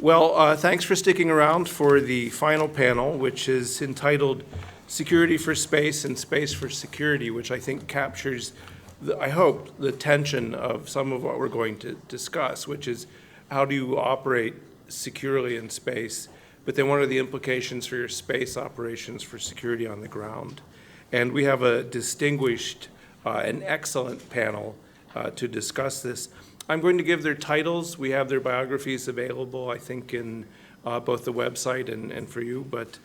Well, thanks for sticking around for the final panel, which is entitled Security for Space and Space for Security, which I think captures, I hope, the tension of some of what we're going to discuss, which is how do you operate securely in space, but then what are the implications for your space operations for security on the ground? And we have a distinguished and excellent panel to discuss this. I'm going to give their titles. We have their biographies available, I think, in both the website and for you, but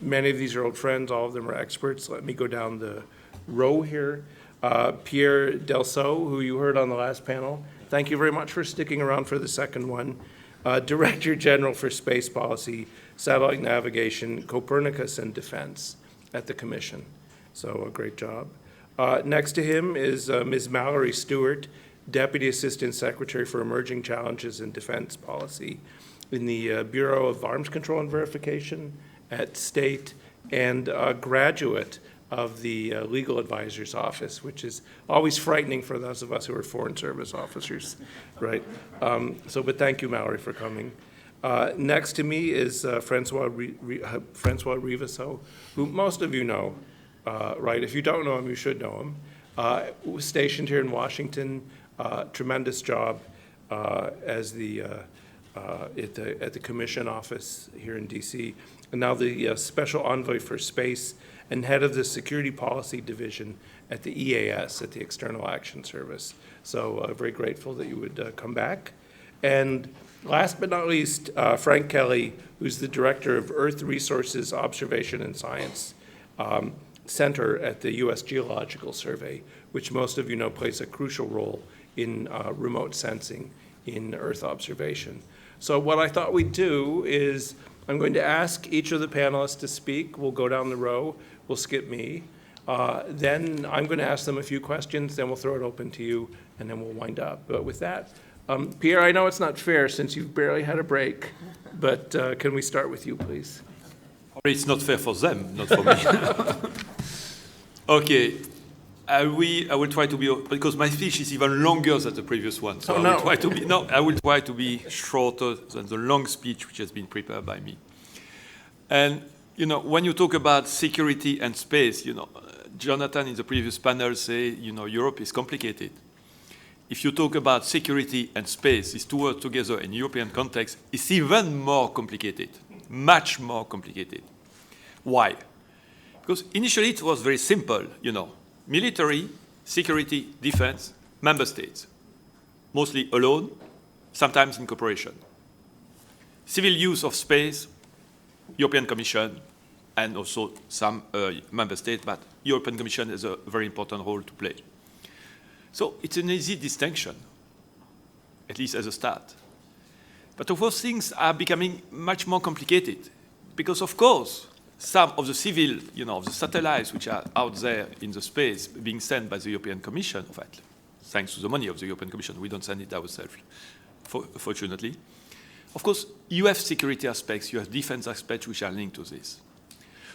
many of these are old friends, all of them are experts. Let me go down the row here. Pierre Delsaux, who you heard on the last panel, thank you very much for sticking around for the second one. Director General for Space Policy, Satellite Navigation, Copernicus and Defense at the Commission. So a great job. Next to him is Ms. Mallory Stewart, Deputy Assistant Secretary for Emerging Challenges in Defense Policy in the Bureau of Arms Control and Verification at State, and a graduate of the Legal Advisor's Office, which is always frightening for those of us who are Foreign Service officers, right? But thank you, Mallory, for coming. Next to me is François Rivasseau, who most of you know, right? If you don't know him, you should know him. Stationed here in Washington, tremendous job as at the Commission office here in DC, and now the Special Envoy for Space and head of the Security Policy Division at the EAS, at the External Action Service. So very grateful that you would come back. And last but not least, Frank Kelly, who's the Director of Earth Resources Observation and Science Center at the U.S. Geological Survey, which most of you know plays a crucial role in remote sensing in Earth observation. So what I thought we'd do is I'm going to ask each of the panelists to speak. We'll go down the row. We'll skip me. Then I'm going to ask them a few questions. Then we'll throw it open to you, and then we'll wind up. But with that, Pierre, I know it's not fair since you've barely had a break, but can we start with you, please? It's not fair for them, not for me. Okay. I will try to be, because my speech is even longer than the previous one, so I will try to be shorter than the long speech which has been prepared by me. And, when you talk about security and space, Jonathan in the previous panel said, Europe is complicated. If you talk about security and space, these two words together in European context, it's even more complicated, much more complicated. Why? Because initially it was very simple, military, security, defense, member states, mostly alone, sometimes in cooperation. Civil use of space, European Commission, and also some member states, but European Commission has a very important role to play. So it's an easy distinction, at least as a start. But of course, things are becoming much more complicated because, of course, some of the civil, the satellites which are out there in the space being sent by the European Commission, in fact, thanks to the money of the European Commission, we don't send it ourselves, fortunately. Of course, you have security aspects, you have defense aspects which are linked to this.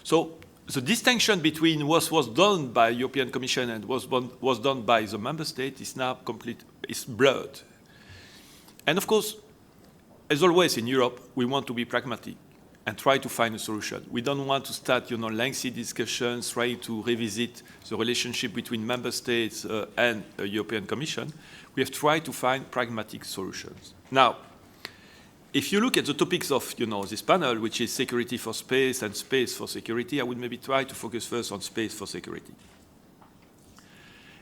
So the distinction between what was done by the European Commission and what was done by the member state is now is blurred. And of course, as always in Europe, we want to be pragmatic and try to find a solution. We don't want to start, lengthy discussions, trying to revisit the relationship between member states and the European Commission. We have tried to find pragmatic solutions. Now, if you look at the topics of, this panel, which is security for space and space for security, I would maybe try to focus first on space for security.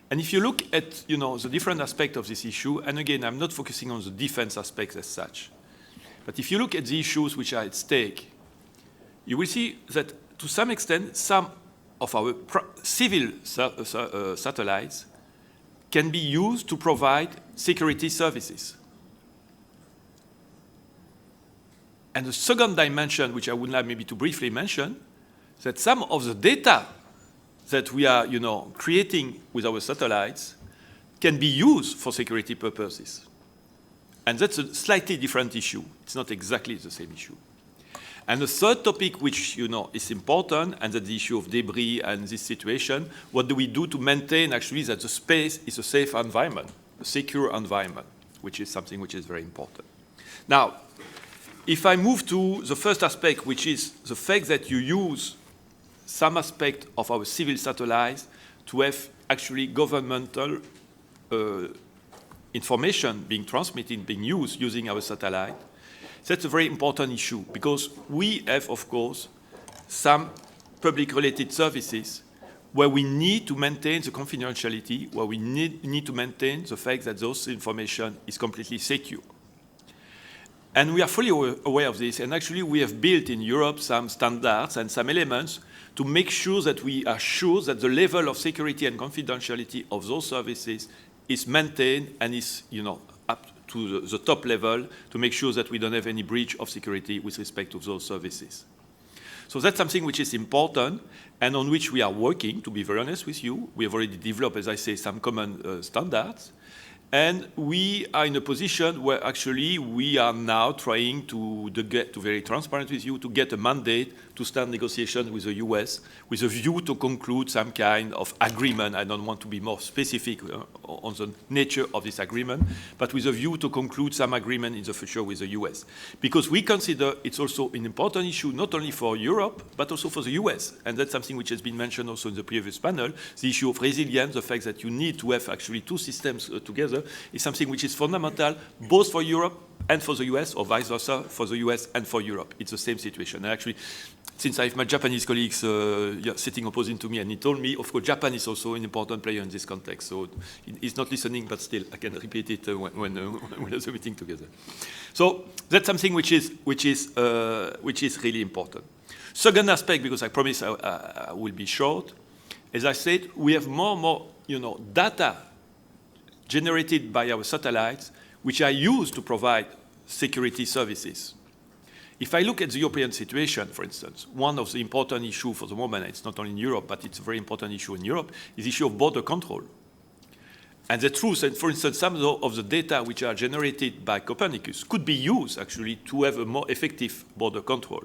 And if you look at, the different aspects of this issue, and again, I'm not focusing on the defense aspects as such, but if you look at the issues which are at stake, you will see that to some extent, some of our civil satellites can be used to provide security services. And the second dimension, which I would like maybe to briefly mention, that some of the data that we are, creating with our satellites can be used for security purposes. And that's a slightly different issue. It's not exactly the same issue. And the third topic, which is important, and that's the issue of debris and this situation, what do we do to maintain actually that the space is a safe environment, a secure environment, which is something which is very important. Now, if I move to the first aspect, which is the fact that you use some aspect of our civil satellites to have actually governmental information being transmitted, being used using our satellite, that's a very important issue because we have, of course, some public-related services where we need to maintain the confidentiality, where we need to maintain the fact that those information is completely secure. And we are fully aware of this, and actually we have built in Europe some standards and some elements to make sure that we are sure that the level of security and confidentiality of those services is maintained and is, up to the top level to make sure that we don't have any breach of security with respect to those services. So that's something which is important and on which we are working, to be very honest with you. We have already developed, as I say, some common standards. And we are in a position where actually we are now trying to get, to very transparent with you, to get a mandate to start negotiation with the US with a view to conclude some kind of agreement. I don't want to be more specific on the nature of this agreement, but with a view to conclude some agreement in the future with the US. Because we consider it's also an important issue, not only for Europe, but also for the US. And that's something which has been mentioned also in the previous panel, the issue of resilience, the fact that you need to have actually two systems together is something which is fundamental both for Europe and for the US, or vice versa, for the US and for Europe. It's the same situation. And actually, since I have my Japanese colleagues sitting opposing to me, and he told me, of course, Japan is also an important player in this context. So he's not listening, but still, I can repeat it when there's a meeting together. So that's something which is really important. Second aspect, because I promise I will be short, as I said, we have more and more, data generated by our satellites, which are used to provide security services. If I look at the European situation, for instance, one of the important issues for the moment, it's not only in Europe, but it's a very important issue in Europe, is the issue of border control. And the truth, and for instance, some of the data which are generated by Copernicus could be used actually to have a more effective border control.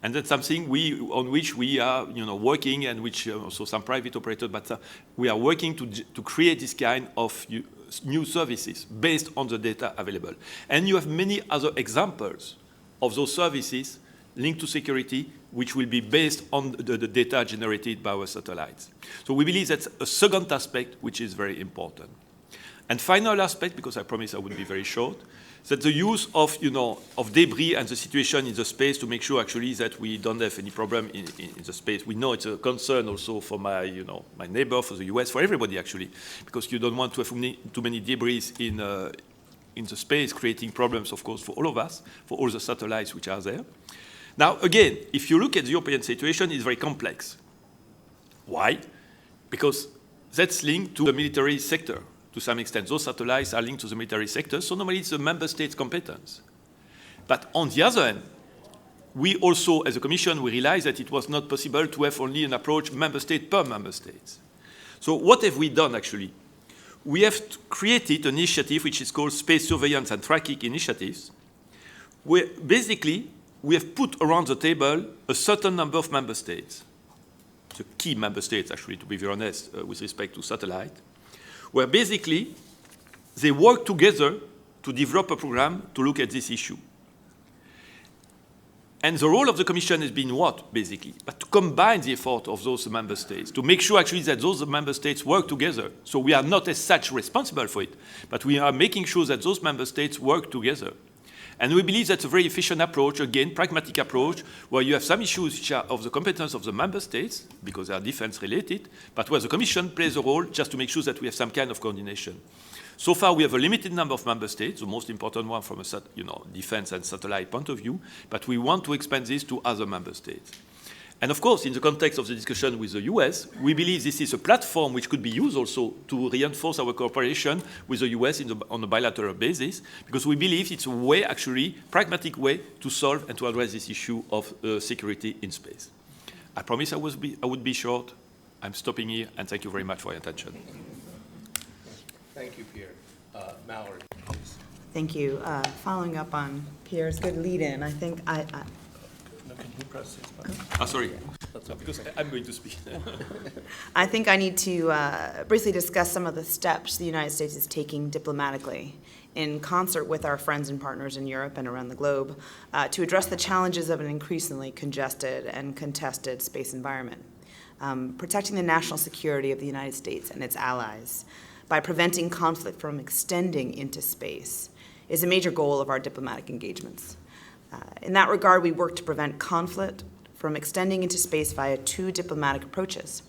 And that's something on which we are working, and which also some private operators, but we are working to create this kind of new services based on the data available. And you have many other examples of those services linked to security, which will be based on the data generated by our satellites. So we believe that's a second aspect which is very important. And final aspect, because I promised I would be very short, that the use of, of debris and the situation in the space to make sure actually that we don't have any problem in the space. We know it's a concern also for my, my neighbor, for the US, for everybody actually, because you don't want to have too many debris in the space, creating problems, of course, for all of us, for all the satellites which are there. Now, again, if you look at the European situation, it's very complex. Why? Because that's linked to the military sector. To some extent, those satellites are linked to the military sector, so normally it's the member states' competence. But on the other hand, we also, as a Commission, we realized that it was not possible to have only an approach member state per member state. So what have we done, actually? We have created an initiative which is called Space Surveillance and Tracking Initiatives, where basically we have put around the table a certain number of member states, the key member states, actually, to be very honest, with respect to satellite, where basically they work together to develop a program to look at this issue. And the role of the Commission has been what, basically? But to combine the effort of those member states, to make sure actually that those member states work together. So we are not as such responsible for it, but we are making sure that those member states work together. And we believe that's a very efficient approach, again, pragmatic approach, where you have some issues which are of the competence of the member states, because they are defense-related, but where the Commission plays a role just to make sure that we have some kind of coordination. So far, we have a limited number of member states, the most important one from a defense and satellite point of view, but we want to expand this to other member states. And of course, in the context of the discussion with the US, we believe this is a platform which could be used also to reinforce our cooperation with the US on a bilateral basis, because we believe it's a way, actually, pragmatic way to solve and to address this issue of security in space. I promise I would be short. I'm stopping here, and thank you very much for your attention. Thank you, Pierre. Mallory, please. Thank you. Following up on Pierre's good lead-in, I think Can you press this button? Sorry, because I'm going to speak. I think I need to briefly discuss some of the steps the United States is taking diplomatically in concert with our friends and partners in Europe and around the globe, to address the challenges of an increasingly congested and contested space environment, protecting the national security of the United States and its allies by preventing conflict from extending into space is a major goal of our diplomatic engagements. In that regard, we work to prevent conflict from extending into space via two diplomatic approaches.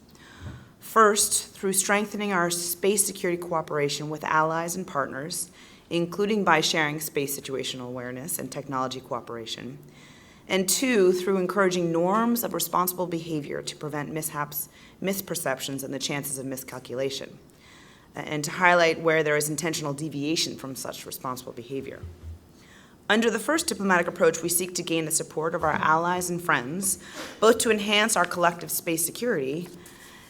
First, through strengthening our space security cooperation with allies and partners, including by sharing space situational awareness and technology cooperation. And two, through encouraging norms of responsible behavior to prevent mishaps, misperceptions, and the chances of miscalculation, and to highlight where there is intentional deviation from such responsible behavior. Under the first diplomatic approach, we seek to gain the support of our allies and friends, both to enhance our collective space security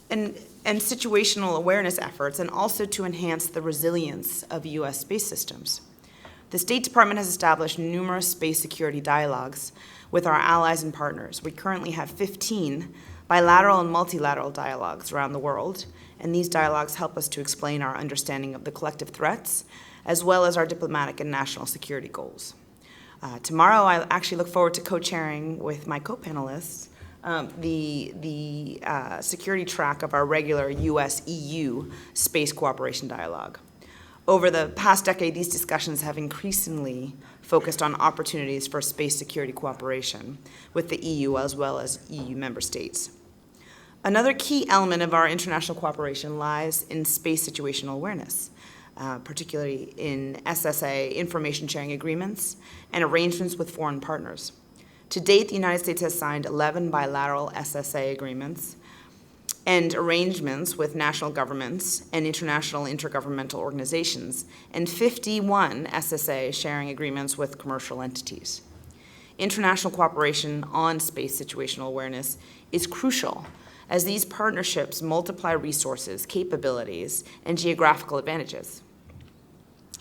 and situational awareness efforts, and also to enhance the resilience of U.S. space systems. The State Department has established numerous space security dialogues with our allies and partners. We currently have 15 bilateral and multilateral dialogues around the world, and these dialogues help us to explain our understanding of the collective threats, as well as our diplomatic and national security goals. Tomorrow, I actually look forward to co-chairing with my co-panelists the security track of our regular U.S. EU space cooperation dialogue. Over the past decade, these discussions have increasingly focused on opportunities for space security cooperation with the EU as well as EU member states. Another key element of our international cooperation lies in space situational awareness, particularly in SSA information sharing agreements and arrangements with foreign partners. To date, the United States has signed 11 bilateral SSA agreements and arrangements with national governments and international intergovernmental organizations, and 51 SSA sharing agreements with commercial entities. International cooperation on space situational awareness is crucial, as these partnerships multiply resources, capabilities, and geographical advantages.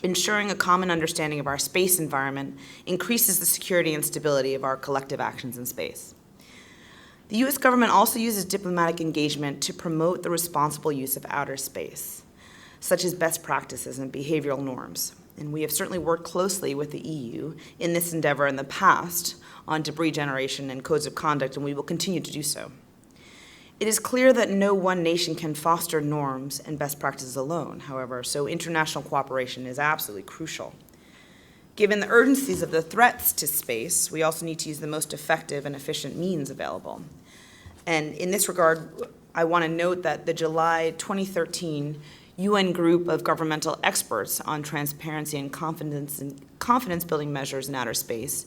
Ensuring a common understanding of our space environment increases the security and stability of our collective actions in space. The U.S. government also uses diplomatic engagement to promote the responsible use of outer space, such as best practices and behavioral norms. And we have certainly worked closely with the EU in this endeavor in the past on debris generation and codes of conduct, and we will continue to do so. It is clear that no one nation can foster norms and best practices alone, however, so international cooperation is absolutely crucial. Given the urgencies of the threats to space, we also need to use the most effective and efficient means available. And in this regard, I want to note that the July 2013 UN group of governmental experts on transparency and confidence-building measures in outer space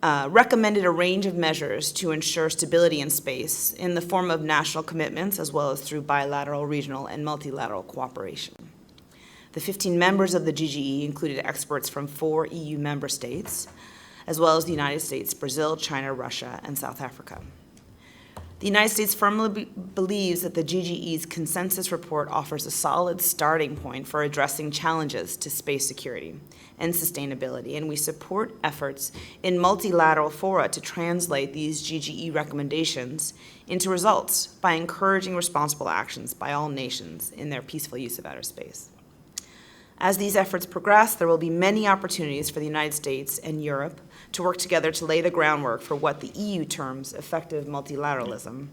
recommended a range of measures to ensure stability in space in the form of national commitments as well as through bilateral, regional, and multilateral cooperation. The 15 members of the GGE included experts from 4 EU member states, as well as the United States, Brazil, China, Russia, and South Africa. The United States firmly believes that the GGE's consensus report offers a solid starting point for addressing challenges to space security and sustainability, and we support efforts in multilateral fora to translate these GGE recommendations into results by encouraging responsible actions by all nations in their peaceful use of outer space. As these efforts progress, there will be many opportunities for the United States and Europe to work together to lay the groundwork for what the EU terms effective multilateralism.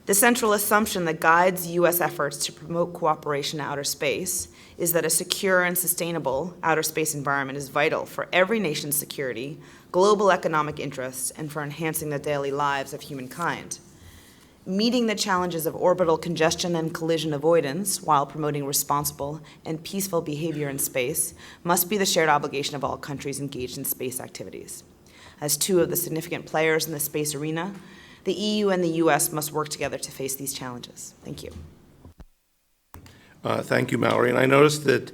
The central assumption that guides U.S. efforts to promote cooperation in outer space is that a secure and sustainable outer space environment is vital for every nation's security, global economic interests, and for enhancing the daily lives of humankind. Meeting the challenges of orbital congestion and collision avoidance while promoting responsible and peaceful behavior in space must be the shared obligation of all countries engaged in space activities. As two of the significant players in the space arena, the EU and the U.S. must work together to face these challenges. Thank you. Thank you, Mallory. And I noticed that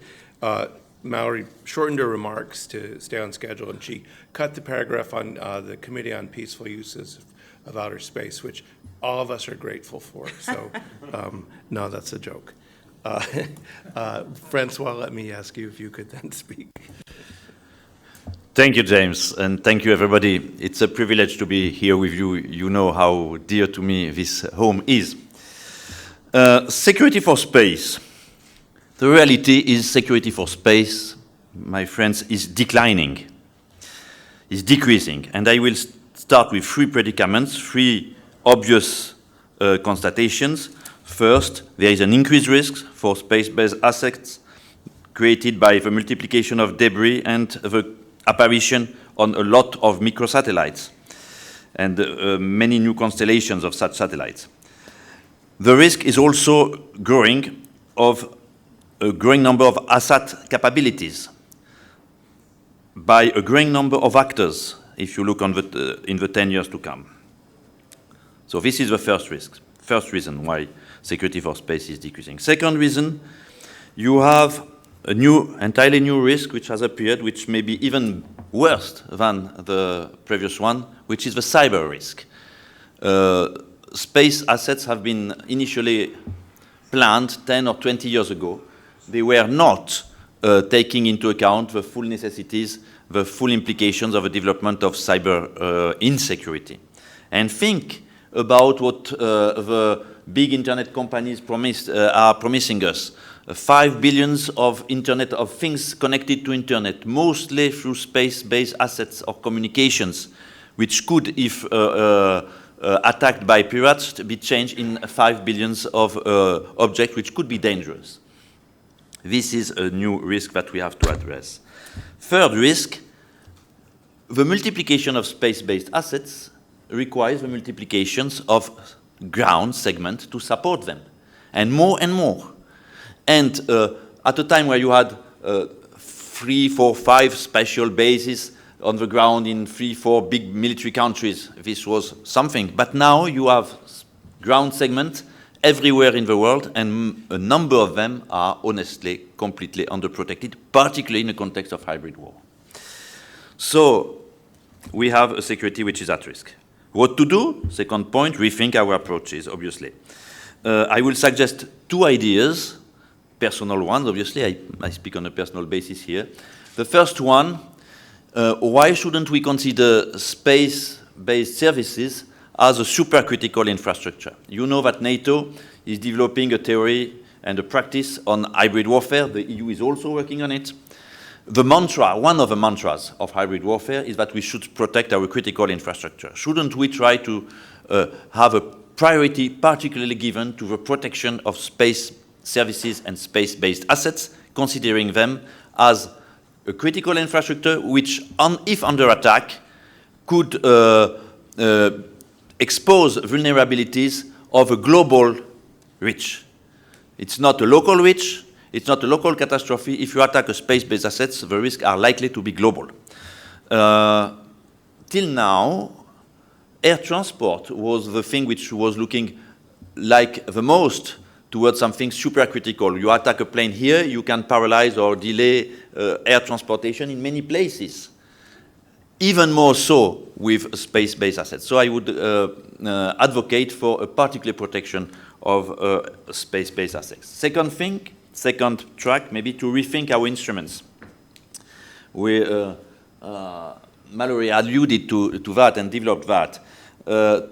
Mallory shortened her remarks to stay on schedule, and she cut the paragraph on the Committee on Peaceful Uses of Outer Space, which all of us are grateful for. So, no, that's a joke. Francois, let me ask you if you could then speak. Thank you, James, and thank you, everybody. It's a privilege to be here with you. You know how dear to me this home is. Security for space. The reality is security for space my friends, is declining, is decreasing. And I will start with three predicaments, three obvious constatations. First, there is an increased risk for space-based assets created by the multiplication of debris and the apparition on a lot of microsatellites and many new constellations of such satellites. The risk is also growing of a growing number of asset capabilities by a growing number of actors, if you look on in the 10 years to come. So this is the first risk, first reason why security for space is decreasing. Second reason, you have a new, entirely new risk which has appeared, which may be even worse than the previous one, which is the cyber risk. Space assets have been initially planned 10 or 20 years ago. They were not taking into account the full necessities, the full implications of the development of cyber insecurity. And think about what the big internet companies are promising us. 5 billion of Internet of Things connected to Internet, mostly through space-based assets or communications, which could, if attacked by pirates, be changed in 5 billion of objects, which could be dangerous. This is a new risk that we have to address. Third risk, the multiplication of space-based assets requires the multiplications of ground segment to support them, and more and more. And at a time where you had 3, 4, 5 special bases on the ground in 3, 4 big military countries, this was something. But now you have ground segments everywhere in the world, and a number of them are honestly completely underprotected, particularly in the context of hybrid war. So we have a security which is at risk. What to do? Second point, rethink our approaches, obviously. I will suggest 2 ideas, personal ones, obviously. I speak on a personal basis here. The first one, why shouldn't we consider space-based services as a supercritical infrastructure? You know that NATO is developing a theory and a practice on hybrid warfare. The EU is also working on it. The mantra, one of the mantras of hybrid warfare is that we should protect our critical infrastructure. Shouldn't we try to have a priority particularly given to the protection of space services and space-based assets, considering them as a critical infrastructure which, if under attack, could expose vulnerabilities of a global reach. It's not a local reach, it's not a local catastrophe. If you attack a space-based assets, the risks are likely to be global. Till now, air transport was the thing which was looking like the most towards something supercritical. You attack a plane here, you can paralyze or delay air transportation in many places. Even more so with space-based assets. So I would advocate for a particular protection of space-based assets. Second track, maybe to rethink our instruments. Mallory alluded to that and developed that.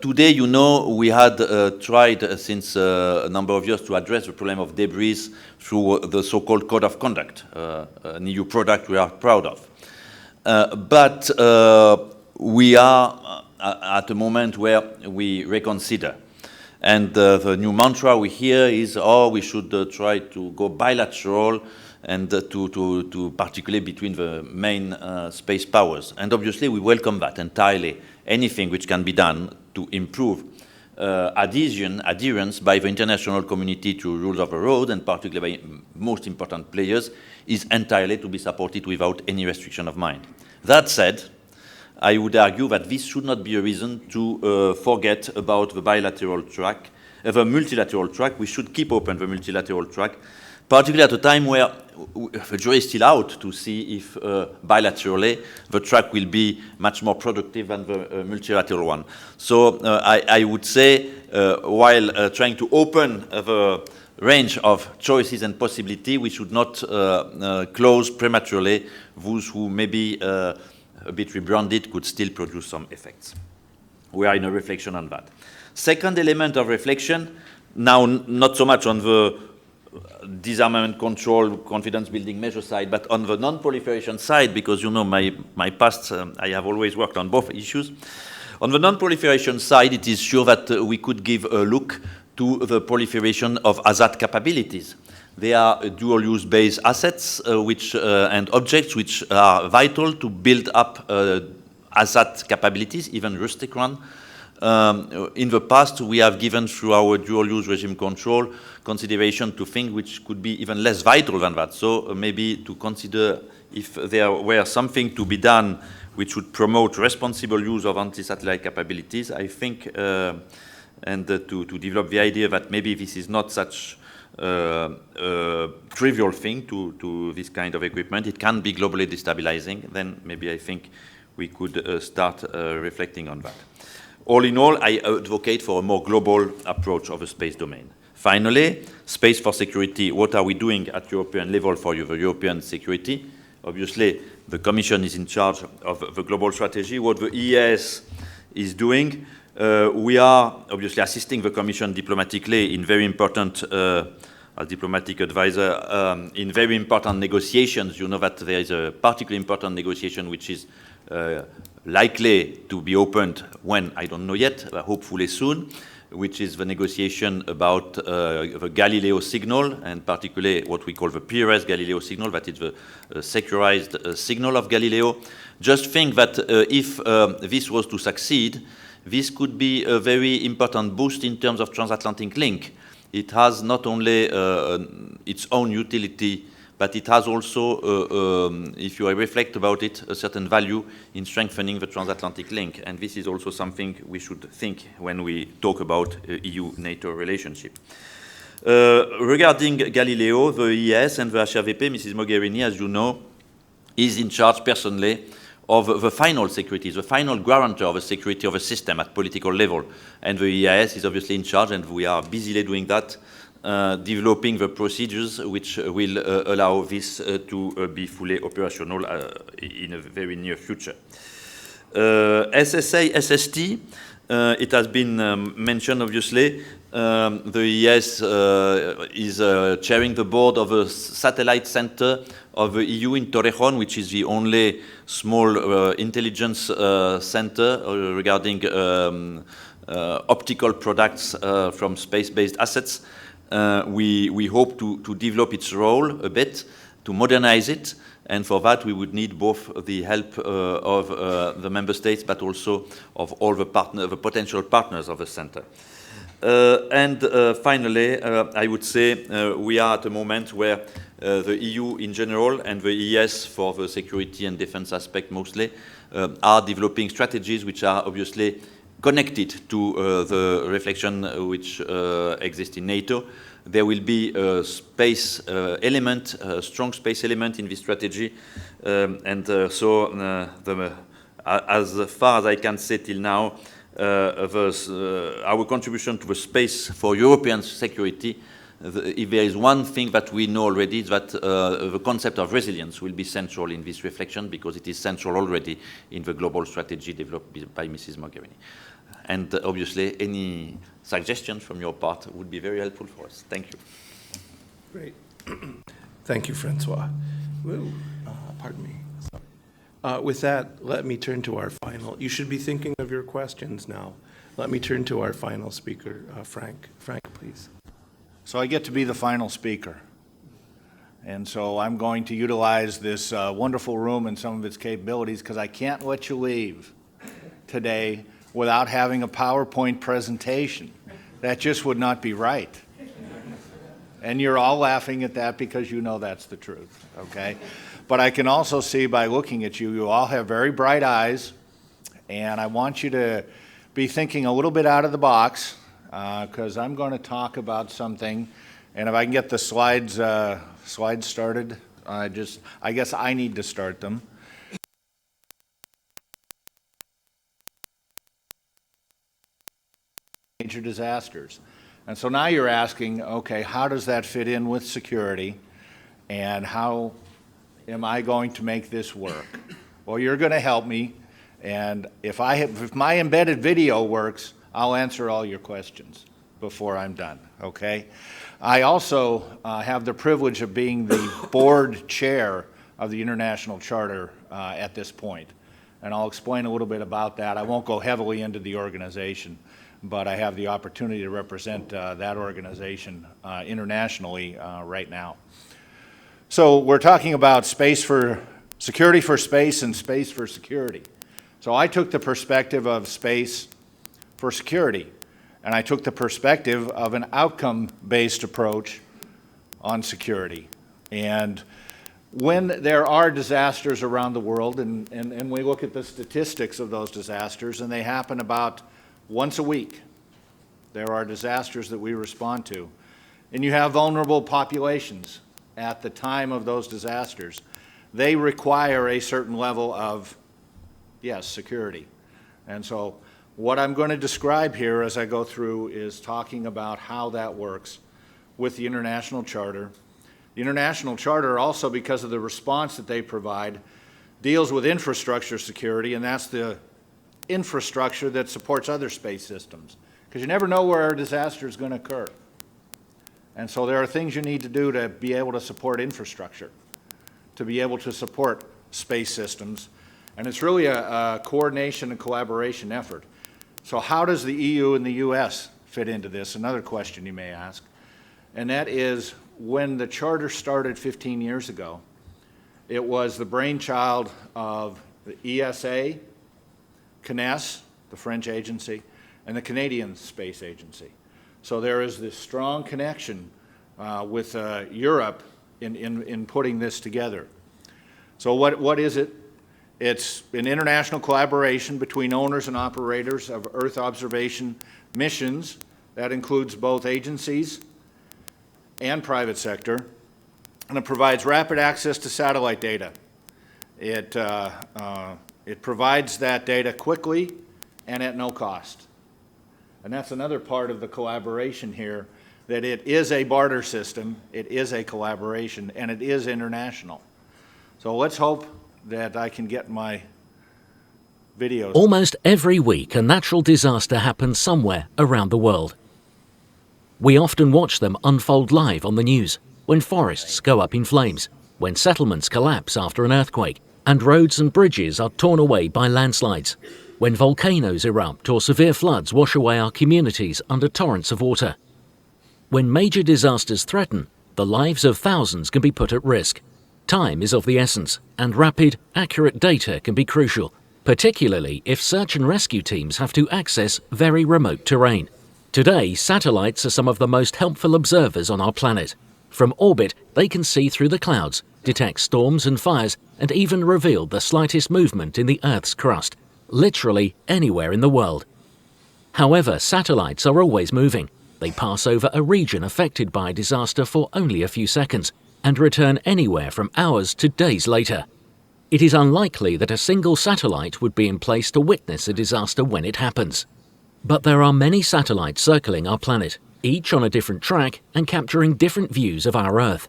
Today, you know, we had tried since a number of years to address the problem of debris through the so-called Code of Conduct, an EU product we are proud of. But we are at a moment where we reconsider. And the new mantra we hear is, we should try to go bilateral and to particularly between the main space powers. And obviously we welcome that entirely. Anything which can be done to improve adherence by the international community to rules of the road, and particularly by most important players, is entirely to be supported without any restriction of mind. That said, I would argue that this should not be a reason to forget about the bilateral track, the multilateral track. We should keep open the multilateral track, particularly at a time where the jury is still out to see if bilaterally the track will be much more productive than the multilateral one. So I would say, while trying to open the range of choices and possibility, we should not close prematurely those who maybe a bit rebranded could still produce some effects. We are in a reflection on that. Second element of reflection, now not so much on the disarmament control, confidence building measure side, but on the non-proliferation side, because you know my past, I have always worked on both issues. On the non-proliferation side, it is sure that we could give a look to the proliferation of ASAT capabilities. They are dual-use based assets and objects which are vital to build up ASAT capabilities, even rustic one. In the past, we have given through our dual-use regime control consideration to things which could be even less vital than that. So maybe to consider if there were something to be done which would promote responsible use of anti-satellite capabilities, I think, and to develop the idea that maybe this is not such a trivial thing to this kind of equipment. It can be globally destabilizing. Then maybe I think we could start reflecting on that. All in all, I advocate for a more global approach of the space domain. Finally, space for security. What are we doing at European level for the European security? Obviously, the Commission is in charge of the global strategy. What the EAS is doing, we are obviously assisting the Commission diplomatically in very important, as diplomatic advisor, in very important negotiations. You know that there is a particularly important negotiation which is likely to be opened when, I don't know yet, hopefully soon, which is the negotiation about the Galileo signal, and particularly what we call the PRS Galileo signal, that is the securized signal of Galileo. Just think that if this was to succeed, this could be a very important boost in terms of transatlantic link. It has not only its own utility, but it has also, if you reflect about it, a certain value in strengthening the transatlantic link. And this is also something we should think when we talk about EU-NATO relationship. Regarding Galileo, the ES and the HRVP, Mrs. Mogherini, as you know, is in charge personally of the final security, the final guarantor of the security of a system at political level. And the EIS is obviously in charge, and we are busily doing that, developing the procedures which will allow this to be fully operational in a very near future. SSA, SST, it has been mentioned obviously. The ES is chairing the board of a satellite center of the EU in Torrejon, which is the only small intelligence center regarding optical products from space-based assets. We hope to develop its role a bit, to modernize it, and for that we would need both the help of the member states, but also of all the potential partners of the center. Finally, I would say we are at a moment where the EU in general and the ES for the security and defense aspect mostly are developing strategies which are obviously connected to the reflection which exists in NATO. There will be a space element, a strong space element in this strategy. As far as I can say till now, our contribution to the space for European security, if there is one thing that we know already, is that the concept of resilience will be central in this reflection, because it is central already in the global strategy developed by Mrs. Mogherini. And obviously, any suggestions from your part would be very helpful for us. Thank you. Great. Thank you, Francois. Pardon me. With that, let me turn to our final. You should be thinking of your questions now. Let me turn to our final speaker, Frank. Frank, please. So I get to be the final speaker. And so I'm going to utilize this wonderful room and some of its capabilities, because I can't let you leave today without having a PowerPoint presentation. That just would not be right. And you're all laughing at that because you know that's the truth, okay? But I can also see by looking at you, you all have very bright eyes, and I want you to be thinking a little bit out of the box, because I'm going to talk about something, and if I can get the slides started, I guess I need to start them. Major disasters. And so now you're asking, okay, how does that fit in with security, and how am I going to make this work? Well, you're going to help me, and if my embedded video works, I'll answer all your questions, before I'm done, okay? I also have the privilege of being the board chair of the International Charter at this point. And I'll explain a little bit about that. I won't go heavily into the organization, but I have the opportunity to represent that organization internationally right now. So we're talking about security for space and space for security. So I took the perspective of space for security, and I took the perspective of an outcome-based approach on security. And when there are disasters around the world, and we look at the statistics of those disasters, and they happen about once a week, there are disasters that we respond to. And you have vulnerable populations at the time of those disasters. They require a certain level of, yes, security. And so what I'm going to describe here as I go through is talking about how that works with the International Charter. The International Charter also, because of the response that they provide, deals with infrastructure security, and that's the infrastructure that supports other space systems. Because you never know where a disaster is going to occur. And so there are things you need to do to be able to support infrastructure, to be able to support space systems. And it's really a coordination and collaboration effort. So how does the EU and the U.S. fit into this? Another question you may ask. And that is, when the Charter started 15 years ago, it was the brainchild of the ESA, CNES, the French agency, and the Canadian Space Agency. So there is this strong connection with Europe in putting this together. So what is it? It's an international collaboration between owners and operators of Earth observation missions. That includes both agencies and private sector. And it provides rapid access to satellite data. It provides that data quickly and at no cost. And that's another part of the collaboration here, that it is a barter system, it is a collaboration, and it is international. So let's hope that I can get my videos. Almost every week, a natural disaster happens somewhere around the world. We often watch them unfold live on the news, when forests go up in flames, when settlements collapse after an earthquake, and roads and bridges are torn away by landslides, when volcanoes erupt or severe floods wash away our communities under torrents of water. When major disasters threaten, the lives of thousands can be put at risk. Time is of the essence, and rapid, accurate data can be crucial, particularly if search and rescue teams have to access very remote terrain. Today, satellites are some of the most helpful observers on our planet. From orbit, they can see through the clouds, detect storms and fires, and even reveal the slightest movement in the Earth's crust, literally anywhere in the world. However, satellites are always moving. They pass over a region affected by a disaster for only a few seconds, and return anywhere from hours to days later. It is unlikely that a single satellite would be in place to witness a disaster when it happens. But there are many satellites circling our planet, each on a different track and capturing different views of our Earth.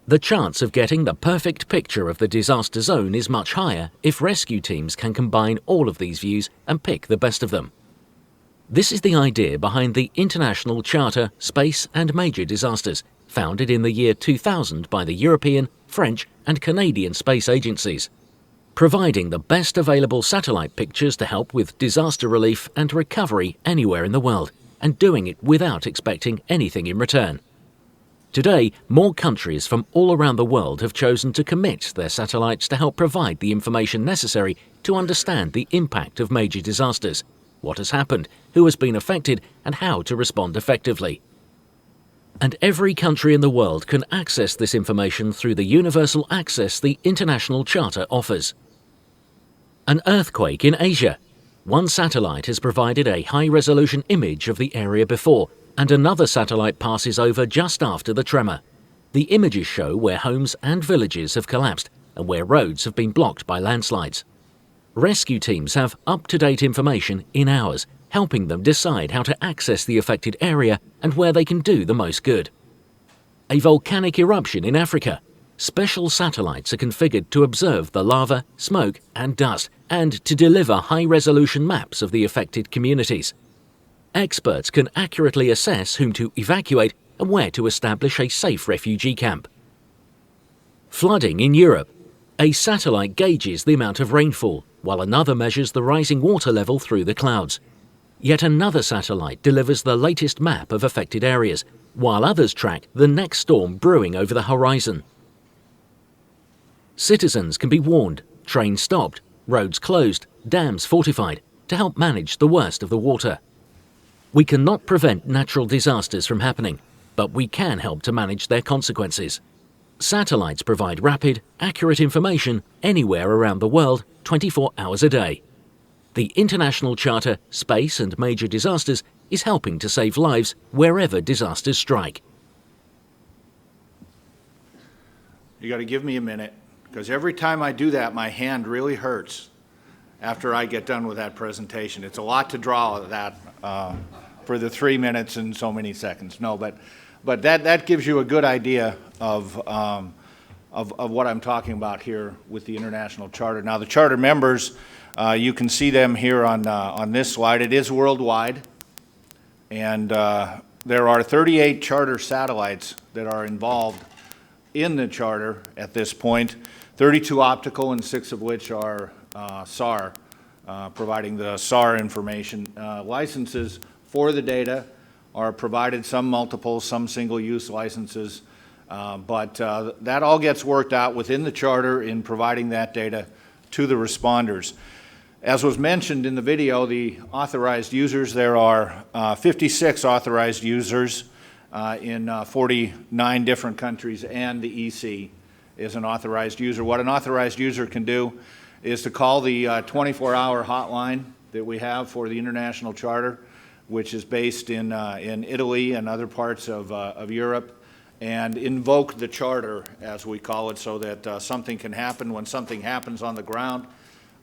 The chance of getting the perfect picture of the disaster zone is much higher if rescue teams can combine all of these views and pick the best of them. This is the idea behind the International Charter Space and Major Disasters, founded in the year 2000 by the European, French, and Canadian space agencies, providing the best available satellite pictures to help with disaster relief and recovery anywhere in the world, and doing it without expecting anything in return. Today, more countries from all around the world have chosen to commit their satellites to help provide the information necessary to understand the impact of major disasters, what has happened, who has been affected, and how to respond effectively. And every country in the world can access this information through the universal access the International Charter offers. An earthquake in Asia. One satellite has provided a high-resolution image of the area before, and another satellite passes over just after the tremor. The images show where homes and villages have collapsed and where roads have been blocked by landslides. Rescue teams have up-to-date information in hours, helping them decide how to access the affected area and where they can do the most good. A volcanic eruption in Africa. Special satellites are configured to observe the lava, smoke, and dust, and to deliver high-resolution maps of the affected communities. Experts can accurately assess whom to evacuate and where to establish a safe refugee camp. Flooding in Europe. A satellite gauges the amount of rainfall, while another measures the rising water level through the clouds. Yet another satellite delivers the latest map of affected areas, while others track the next storm brewing over the horizon. Citizens can be warned, trains stopped, roads closed, dams fortified, to help manage the worst of the water. We cannot prevent natural disasters from happening, but we can help to manage their consequences. Satellites provide rapid, accurate information anywhere around the world, 24 hours a day. The International Charter, Space and Major Disasters is helping to save lives wherever disasters strike. You got to give me a minute, because every time I do that, my hand really hurts after I get done with that presentation. It's a lot to draw that for the 3 minutes and so many seconds. No, but that gives you a good idea of what I'm talking about here with the International Charter. Now, the Charter members, you can see them here on this slide. It is worldwide, and there are 38 Charter satellites that are involved in the Charter at this point, 32 optical and 6 of which are SAR, providing the SAR information. Licenses for the data are provided, some multiple, some single-use licenses, but that all gets worked out within the Charter in providing that data to the responders. As was mentioned in the video, the authorized users, there are 56 authorized users in 49 different countries, and the EC is an authorized user. What an authorized user can do is to call the 24-hour hotline that we have for the International Charter, which is based in Italy and other parts of Europe, and invoke the Charter, as we call it, so that something can happen. When something happens on the ground,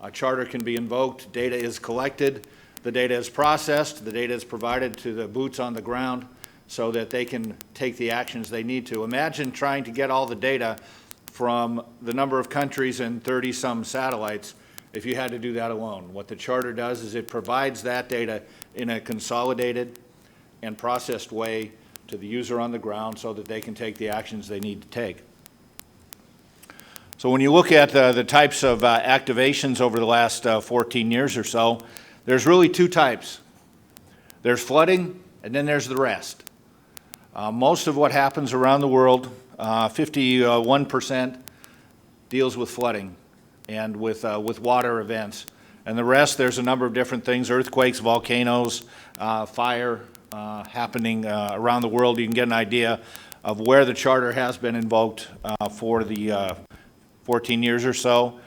a Charter can be invoked, data is collected, the data is processed, the data is provided to the boots on the ground so that they can take the actions they need to. Imagine trying to get all the data from the number of countries and 30-some satellites if you had to do that alone. What the Charter does is it provides that data in a consolidated and processed way to the user on the ground so that they can take the actions they need to take. So when you look at the types of activations over the last 14 years or so, there's really two types. There's flooding, and then there's the rest. Most of what happens around the world, 51% deals with flooding and with water events. And the rest, there's a number of different things, earthquakes, volcanoes, fire happening around the world. You can get an idea of where the Charter has been invoked for the 14 years or so.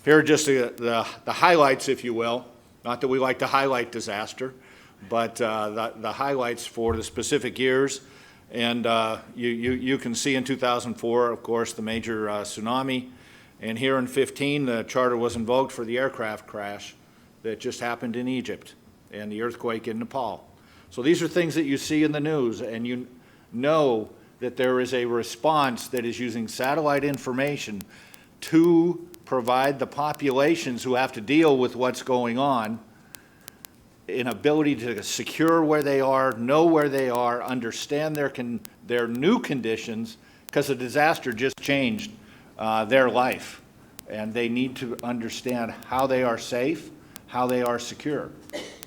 Here are just the highlights, if you will. Not that we like to highlight disaster, but the highlights for the specific years. And you can see in 2004, of course, the major tsunami. And here in 15, the Charter was invoked for the aircraft crash that just happened in Egypt and the earthquake in Nepal. So these are things that you see in the news, and you know that there is a response that is using satellite information to provide the populations who have to deal with what's going on an ability to secure where they are, know where they are, understand their new conditions, because a disaster just changed their life. And they need to understand how they are safe, how they are secure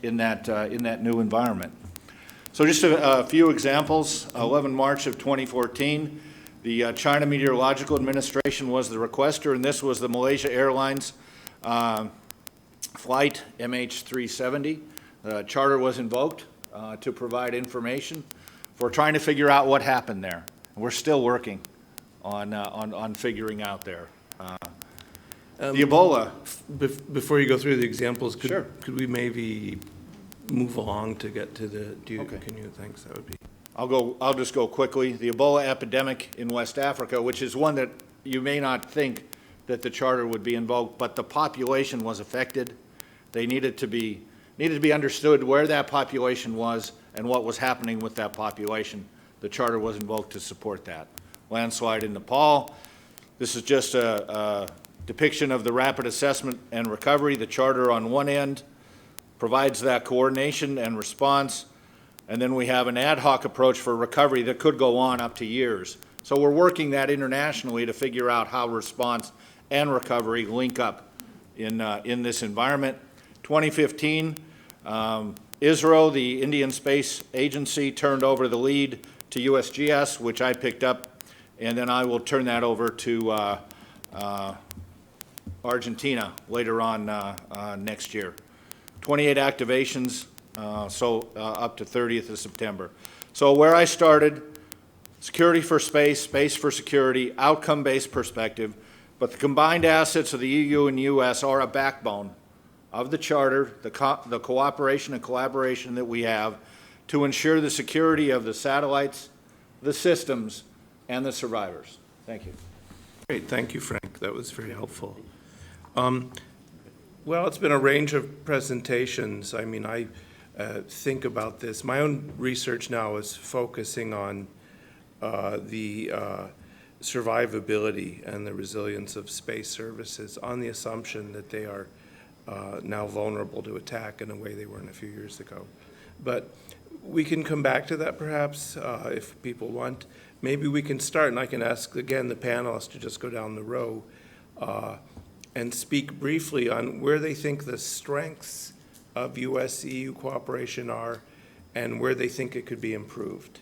in that new environment. So just a few examples. 11 March of 2014, the China Meteorological Administration was the requester, and this was the Malaysia Airlines flight MH370. The Charter was invoked to provide information for trying to figure out what happened there. We're still working on figuring out there. The Ebola. Before you go through the examples, Sure. could we maybe move along to get to the, Okay. can you, thanks, that would be. I'll just go quickly. The Ebola epidemic in West Africa, which is one that you may not think that the Charter would be invoked, but the population was affected. They needed to be understood where that population was and what was happening with that population. The Charter was invoked to support that. Landslide in Nepal. This is just a depiction of the rapid assessment and recovery. The Charter on one end provides that coordination and response. And then we have an ad hoc approach for recovery that could go on up to years. So we're working that internationally to figure out how response and recovery link up in this environment. 2015, ISRO, the Indian Space Agency, turned over the lead to USGS, which I picked up, and then I will turn that over to Argentina later on next year. 28 activations, up to 30th of September. So where I started, security for space, space for security, outcome-based perspective, but the combined assets of the EU and U.S. are a backbone of the Charter, the cooperation and collaboration that we have to ensure the security of the satellites, the systems, and the survivors. Thank you. Great, thank you, Frank. That was very helpful. Well, it's been a range of presentations. I mean, I think about this. My own research now is focusing on the survivability and the resilience of space services on the assumption that they are now vulnerable to attack in a way they weren't a few years ago. But we can come back to that perhaps if people want. Maybe we can start, and I can ask again the panelists to just go down the row and speak briefly on where they think the strengths of U.S. EU cooperation are and where they think it could be improved.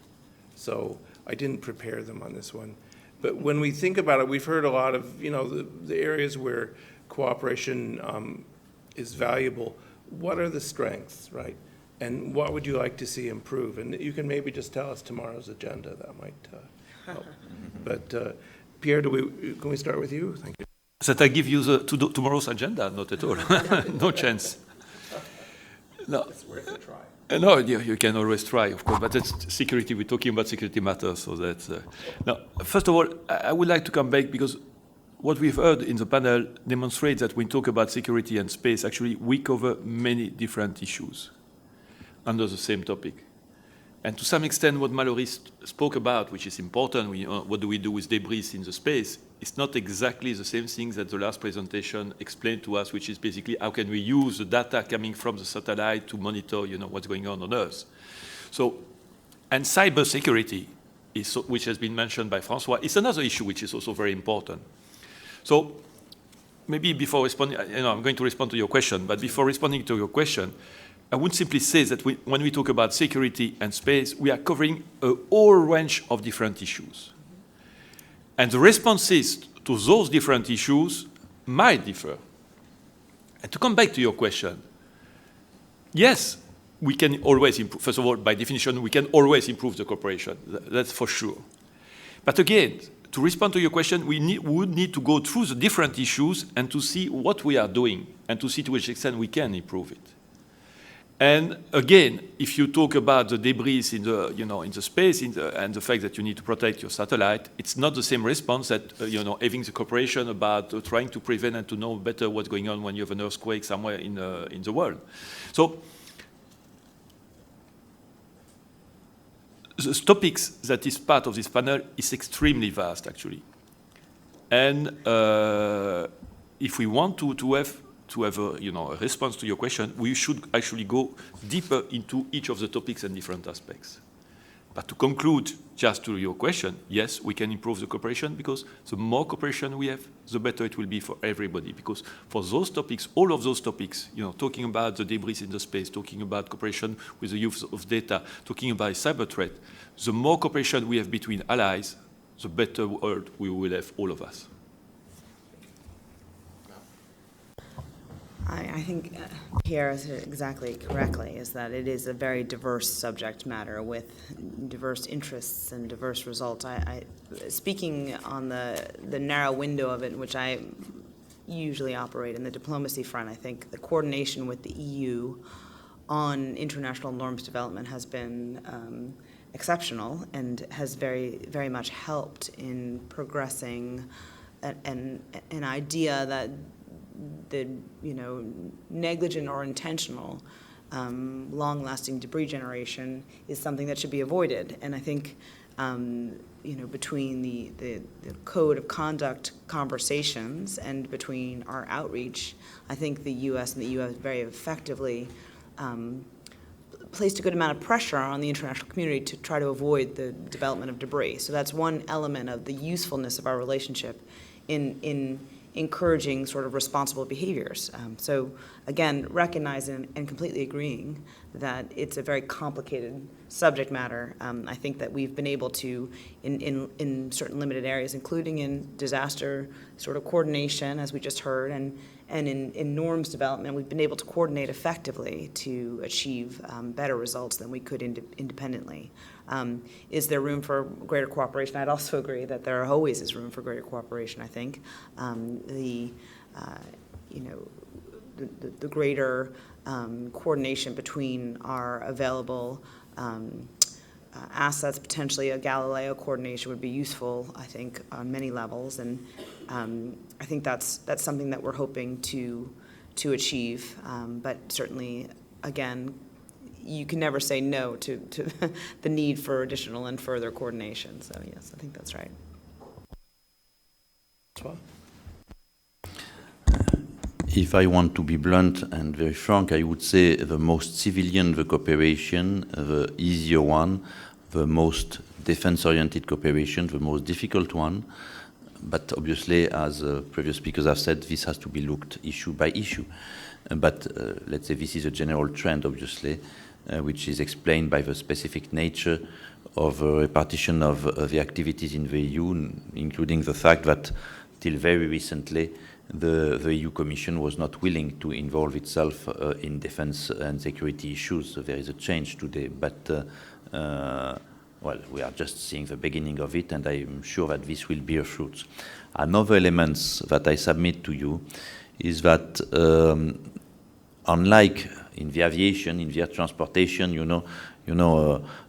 So I didn't prepare them on this one. But when we think about it, we've heard a lot of, the areas where cooperation is valuable. What are the strengths, right? And what would you like to see improve? And you can maybe just tell us tomorrow's agenda. That might help. But Pierre, can we start with you? Thank you. That I give you tomorrow's agenda? Not at all. No chance. No. It's worth a try. No, you can always try, of course, but it's security. We're talking about security matters, so that's... Now, first of all, I would like to come back because what we've heard in the panel demonstrates that when we talk about security and space, actually, we cover many different issues under the same topic. And to some extent, what Mallory spoke about, which is important, what do we do with debris in the space, it's not exactly the same thing that the last presentation explained to us, which is basically how can we use the data coming from the satellite to monitor, what's going on Earth. So, and cybersecurity, which has been mentioned by François, is another issue which is also very important. So, maybe before responding, I'm going to respond to your question, but before responding to your question, I would simply say that when we talk about security and space, we are covering a whole range of different issues. And the responses to those different issues might differ. And to come back to your question, yes, we can always improve. First of all, by definition, we can always improve the cooperation. That's for sure. But again, to respond to your question, we would need to go through the different issues and to see what we are doing and to see to which extent we can improve it. And again, if you talk about the debris in the, in the space and the fact that you need to protect your satellite, it's not the same response that, having the cooperation about trying to prevent and to know better what's going on when you have an earthquake somewhere in the world. So the topics that is part of this panel is extremely vast, actually. And if we want to have a response to your question, we should actually go deeper into each of the topics and different aspects. But to conclude, just to your question, yes, we can improve the cooperation because the more cooperation we have, the better it will be for everybody. Because for those topics, all of those topics, talking about the debris in the space, talking about cooperation with the use of data, talking about cyber threat, the more cooperation we have between allies, the better world we will have, all of us. I think Pierre said it exactly correctly, is that it is a very diverse subject matter with diverse interests and diverse results. Speaking on the narrow window of it, in which I usually operate in the diplomacy front, I think the coordination with the EU on international norms development has been exceptional and has very, very much helped in progressing an idea that the negligent or intentional long-lasting debris generation is something that should be avoided. And I think between the code of conduct conversations and between our outreach, I think the U.S. and the EU have very effectively placed a good amount of pressure on the international community to try to avoid the development of debris. So that's one element of the usefulness of our relationship in encouraging sort of responsible behaviors. So again, recognizing and completely agreeing that it's a very complicated subject matter. I think that we've been able to, in certain limited areas, including in disaster sort of coordination, as we just heard, and in norms development, we've been able to coordinate effectively to achieve better results than we could independently. Is there room for greater cooperation? I'd also agree that there always is room for greater cooperation, I think. The greater coordination between our available assets, potentially a Galileo coordination would be useful, I think, on many levels, and I think that's something that we're hoping to achieve. But certainly, again, you can never say no to the need for additional and further coordination. So yes, I think that's right. If I want to be blunt and very frank, I would say the most civilian the cooperation, the easier one, the most defense-oriented cooperation, the most difficult one. But obviously, as previous speakers have said, this has to be looked issue by issue. But let's say this is a general trend, obviously, which is explained by the specific nature of repartition of the activities in the EU, including the fact that till very recently, the EU Commission was not willing to involve itself in defense and security issues. So there is a change today, but well, we are just seeing the beginning of it, and I'm sure that this will bear fruits. Another element that I submit to you is that unlike in the aviation, in the air transportation, you know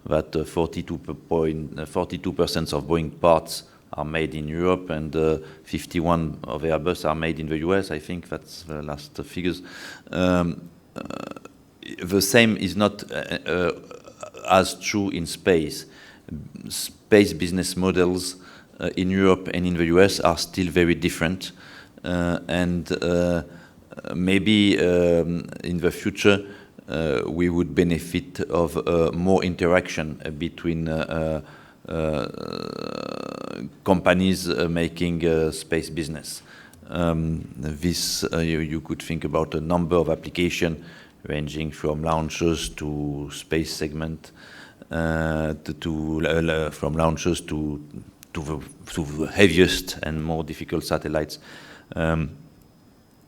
that 42% of Boeing parts are made in Europe, and 51 of Airbus are made in the US. I think that's the last figures. The same is not as true in space. Space business models in Europe and in the US are still very different, and maybe in the future we would benefit of more interaction between companies making space business. This you could think about a number of applications ranging from launchers to space segment, from launchers to the heaviest and more difficult satellites.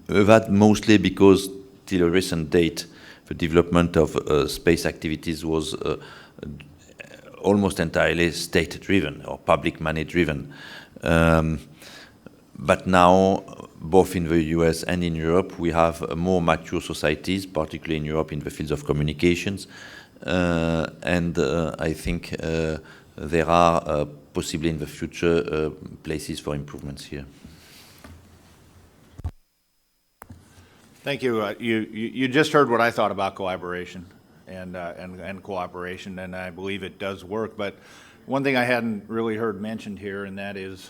That mostly because till a recent date, the development of space activities was almost entirely state-driven or public money-driven. But now, both in the US and in Europe, we have more mature societies, particularly in Europe in the fields of communications. And I think there are possibly in the future places for improvements here. Thank you. You just heard what I thought about collaboration and cooperation, and I believe it does work. But one thing I hadn't really heard mentioned here, and that is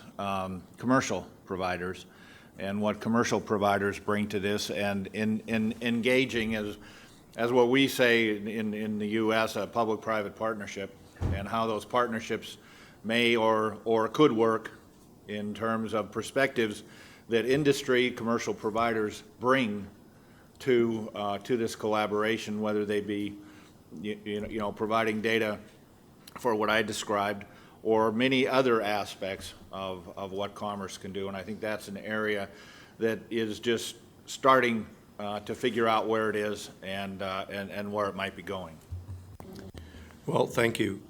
commercial providers and what commercial providers bring to this, and in engaging as what we say in the U.S. a public-private partnership, and how those partnerships may or could work in terms of perspectives that industry, commercial providers bring to this collaboration, whether they be providing data for what I described, or many other aspects of what commerce can do. And I think that's an area that is just starting to figure out where it is and where it might be going. Well, thank you.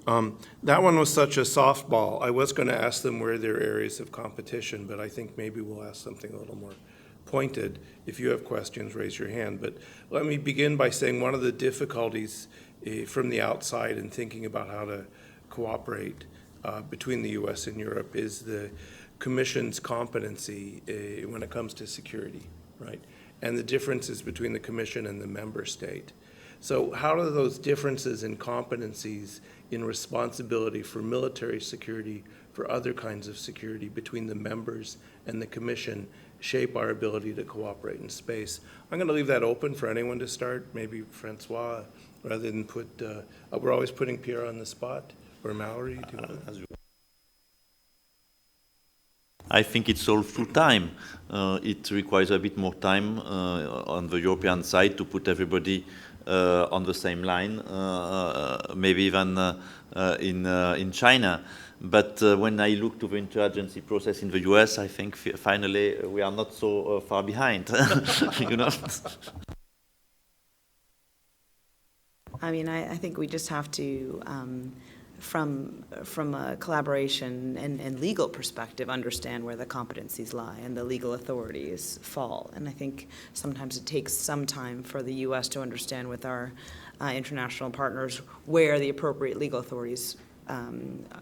That one was such a softball. I was going to ask them where there are areas of competition, but I think maybe we'll ask something a little more pointed. If you have questions, raise your hand. But let me begin by saying one of the difficulties from the outside in thinking about how to cooperate between the U.S. and Europe is the Commission's competency when it comes to security, right? And the differences between the Commission and the member state. So how do those differences in competencies in responsibility for military security, for other kinds of security between the members and the Commission shape our ability to cooperate in space. I'm going to leave that open for anyone to start, maybe Francois, rather than put, we're always putting Pierre on the spot, or Mallory. Do you want to? I think it's all through time. It requires a bit more time on the European side to put everybody on the same line, maybe even in China. But when I look to the interagency process in the US, I think finally we are not so far behind, you know? I mean, I think we just have to, from a collaboration and legal perspective, understand where the competencies lie and the legal authorities fall. And I think sometimes it takes some time for the U.S. to understand with our international partners where the appropriate legal authorities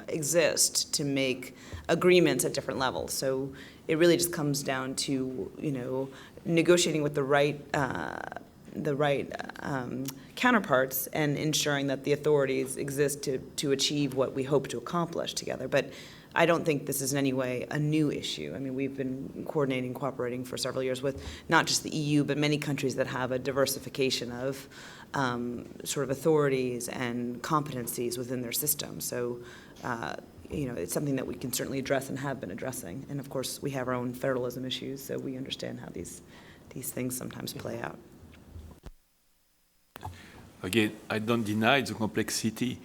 exist to make agreements at different levels. So it really just comes down to, you know, negotiating with the right counterparts and ensuring that the authorities exist to achieve what we hope to accomplish together. But I don't think this is in any way a new issue. I mean, we've been cooperating for several years with not just the EU, but many countries that have a diversification of sort of authorities and competencies within their system. So, you know, it's something that we can certainly address and have been addressing. And of course, we have our own federalism issues, so we understand how these things sometimes play out. Again, I don't deny the complexity,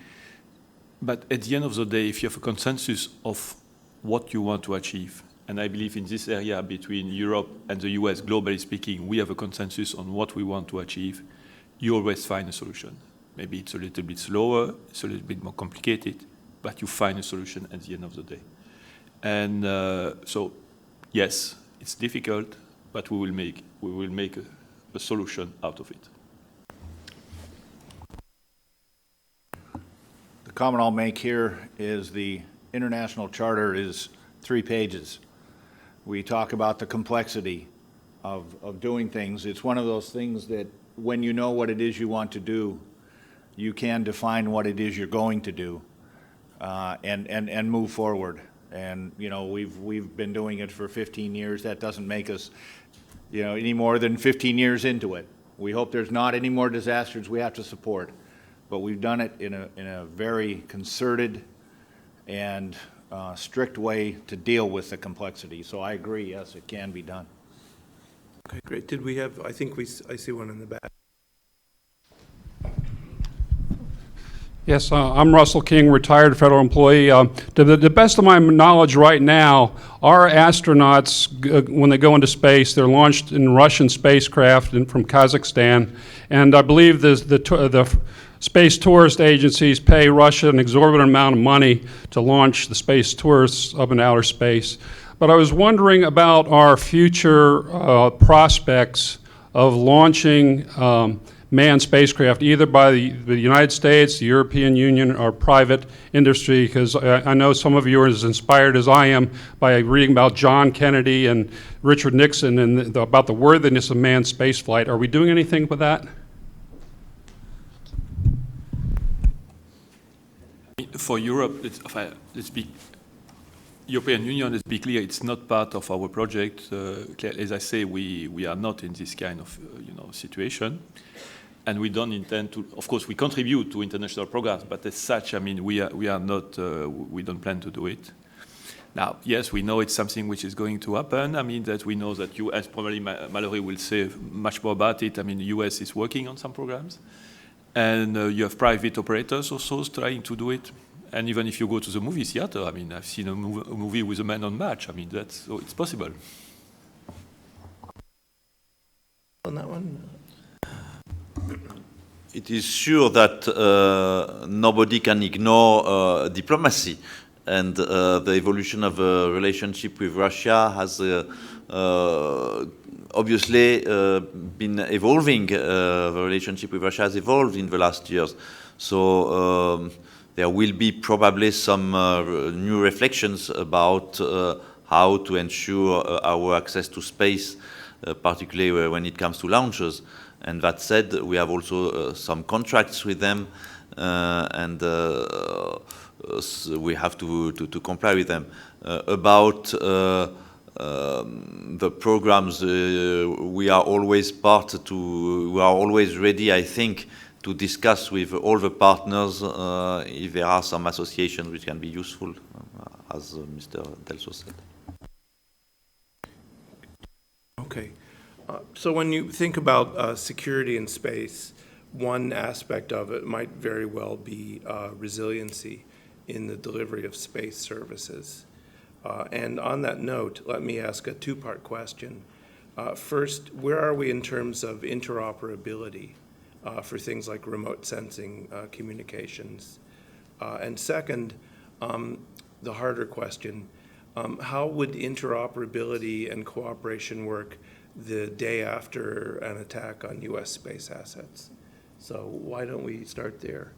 but at the end of the day, if you have a consensus of what you want to achieve, and I believe in this area between Europe and the US, globally speaking, we have a consensus on what we want to achieve, you always find a solution. Maybe it's a little bit slower, it's a little bit more complicated, but you find a solution at the end of the day. And so, yes, it's difficult, but we will make a solution out of it. The comment I'll make here is the International Charter is 3 pages. We talk about the complexity of doing things. It's one of those things that when you know what it is you want to do, you can define what it is you're going to do and move forward. And, you know, we've been doing it for 15 years. That doesn't make us, you know, any more than 15 years into it. We hope there's not any more disasters we have to support. But we've done it in a very concerted and strict way to deal with the complexity. So I agree, yes, it can be done. Okay, great. Did we have, I see one in the back. Yes, I'm Russell King, retired federal employee. To the best of my knowledge right now, our astronauts, when they go into space, they're launched in Russian spacecraft from Kazakhstan, and I believe the space tourist agencies pay Russia an exorbitant amount of money to launch the space tourists up in outer space. But I was wondering about our future prospects of launching manned spacecraft, either by the United States, the European Union, or private industry, because I know some of you are as inspired as I am by reading about John Kennedy and Richard Nixon and about the worthiness of manned spaceflight. Are we doing anything with that? For Europe, European Union, let's be clear, it's not part of our project. As I say, we are not in this kind of situation. And we don't intend to, of course, we contribute to international programs, but as such, I mean, we are not, we don't plan to do it. Now, yes, we know it's something which is going to happen. I mean, that we know that U.S., probably Mallory will say much more about it. I mean, the U.S. is working on some programs. And you have private operators also trying to do it. And even if you go to the movie theater, I mean, I've seen a movie with a man on match. I mean, so it's possible. On that one? It is sure that nobody can ignore diplomacy, and the evolution of a relationship with Russia has obviously been evolving. The relationship with Russia has evolved in the last years. So there will be probably some new reflections about how to ensure our access to space, particularly when it comes to launches. And that said, we have also some contracts with them, and so we have to comply with them. About the programs, we are always we are always ready, I think, to discuss with all the partners if there are some associations which can be useful, as Mr. Delsaux said. Okay. So when you think about security in space, one aspect of it might very well be resiliency in the delivery of space services. And on that note, let me ask a two-part question. First, where are we in terms of interoperability for things like remote sensing communications? And second, the harder question, how would interoperability and cooperation work the day after an attack on U.S. space assets? So why don't we start there?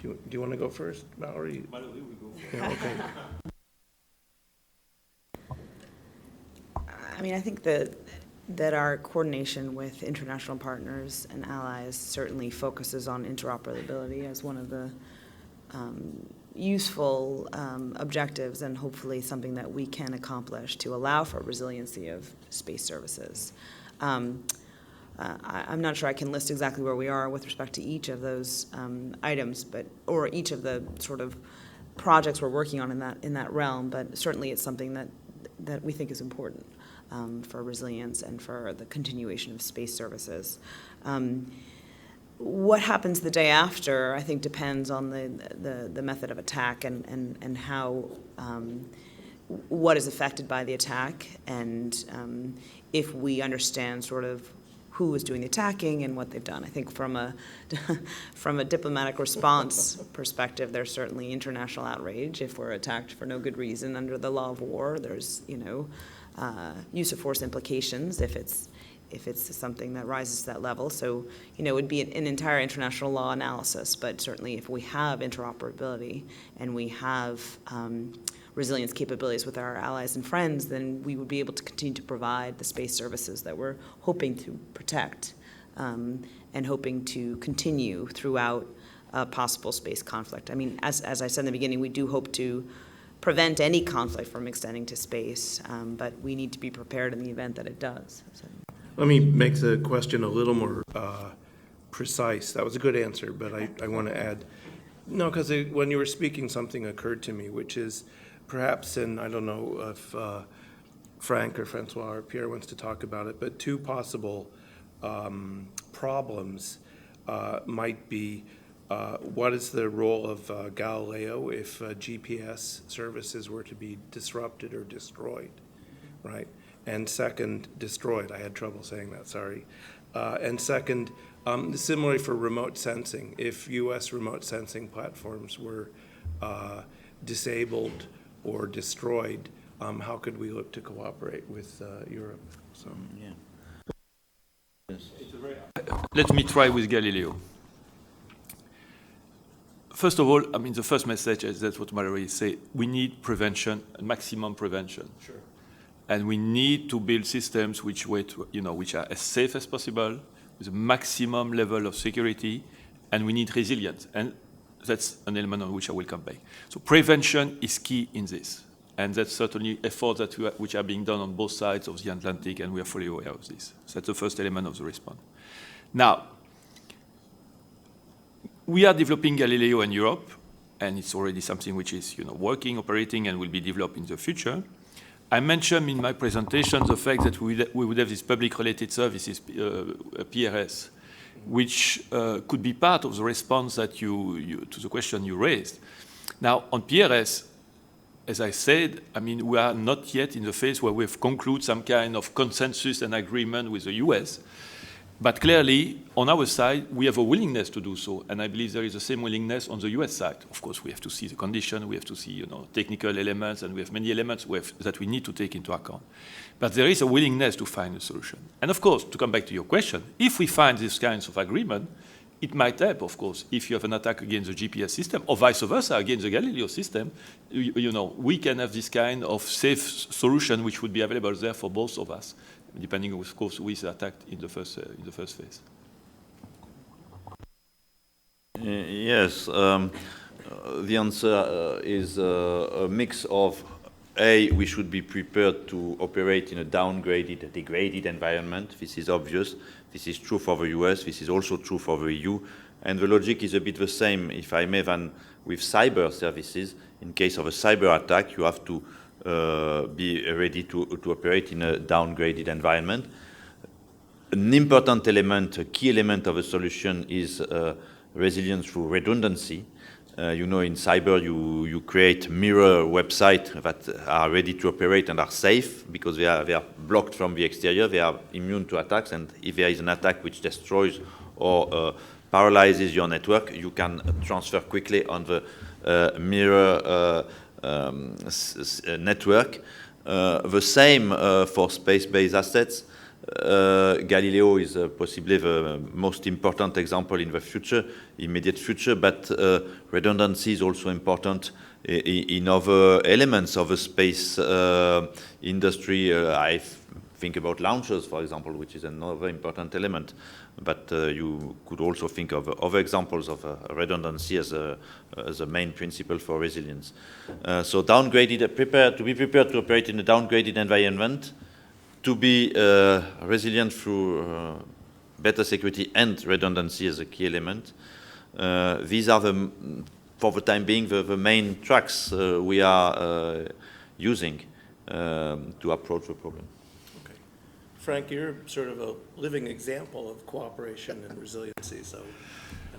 Do you want to go first, Mallory? Mallory will go. Yeah, okay. I mean, I think that our coordination with international partners and allies certainly focuses on interoperability as one of the useful objectives, and hopefully something that we can accomplish to allow for resiliency of space services. I'm not sure I can list exactly where we are with respect to each of those items, or each of the sort of projects we're working on in that realm, but certainly it's something that we think is important for resilience and for the continuation of space services. What happens the day after, I think, depends on the method of attack and how, what is affected by the attack, and if we understand sort of who is doing the attacking and what they've done. I think from a diplomatic response perspective, there's certainly international outrage if we're attacked for no good reason under the law of war. There's, use of force implications if it's something that rises to that level. So, it would be an entire international law analysis, but certainly if we have interoperability and we have resilience capabilities with our allies and friends, then we would be able to continue to provide the space services that we're hoping to protect and hoping to continue throughout a possible space conflict. I mean, as I said in the beginning, we do hope to prevent any conflict from extending to space, but we need to be prepared in the event that it does. So. Let me make the question a little more precise. That was a good answer, but I want to add, no, because when you were speaking, something occurred to me, which is perhaps, and I don't know if Frank or Francois or Pierre wants to talk about it, but two possible problems might be what is the role of Galileo if GPS services were to be disrupted or destroyed, right? And second, destroyed. I had trouble saying that, sorry. And second, similarly for remote sensing, if U.S. remote sensing platforms were disabled or destroyed, how could we look to cooperate with Europe? So, Yeah. Let me try with Galileo. First of all, I mean, the first message is that's what Mallory said. We need prevention, maximum prevention. sure. And we need to build systems which are as safe as possible, with a maximum level of security, and we need resilience. And that's an element on which I will come back. So prevention is key in this. And that's certainly efforts which are being done on both sides of the Atlantic, and we are fully aware of this. So that's the first element of the response. Now, we are developing Galileo in Europe, and it's already something which is working, operating, and will be developed in the future. I mentioned in my presentation the fact that we would have this public-related services, PRS, which could be part of the response that to the question you raised. Now, on PRS, as I said, I mean, we are not yet in the phase where we've concluded some kind of consensus and agreement with the U.S., but clearly, on our side, we have a willingness to do so, and I believe there is the same willingness on the U.S. side. Of course, we have to see the condition, we have to see, technical elements, and we have many elements that we need to take into account. But there is a willingness to find a solution. And of course, to come back to your question, if we find these kinds of agreement, it might help, of course, if you have an attack against the GPS system, or vice versa, against the Galileo system, we can have this kind of safe solution which would be available there for both of us, depending, of course, who is attacked in the first phase. Yes, the answer is a mix of we should be prepared to operate in a downgraded, degraded environment. This is obvious. This is true for the US. This is also true for the EU. And the logic is a bit the same, if I may, than with cyber services. In case of a cyber attack, you have to be ready to operate in a downgraded environment. An important element, a key element of a solution is resilience through redundancy. You know, in cyber, you create mirror websites that are ready to operate and are safe because they are blocked from the exterior. They are immune to attacks, and if there is an attack which destroys or paralyzes your network, you can transfer quickly on the mirror network. The same for space-based assets. Galileo is possibly the most important example in the future, immediate future, but redundancy is also important in other elements of the space industry. I think about launchers, for example, which is another important element. But you could also think of other examples of redundancy as a main principle for resilience. So downgraded, to be prepared to operate in a downgraded environment, to be resilient through better security and redundancy as a key element. These are, for the time being, the main tracks we are using to approach the problem. Okay. Frank, you're sort of a living example of cooperation and resiliency. So,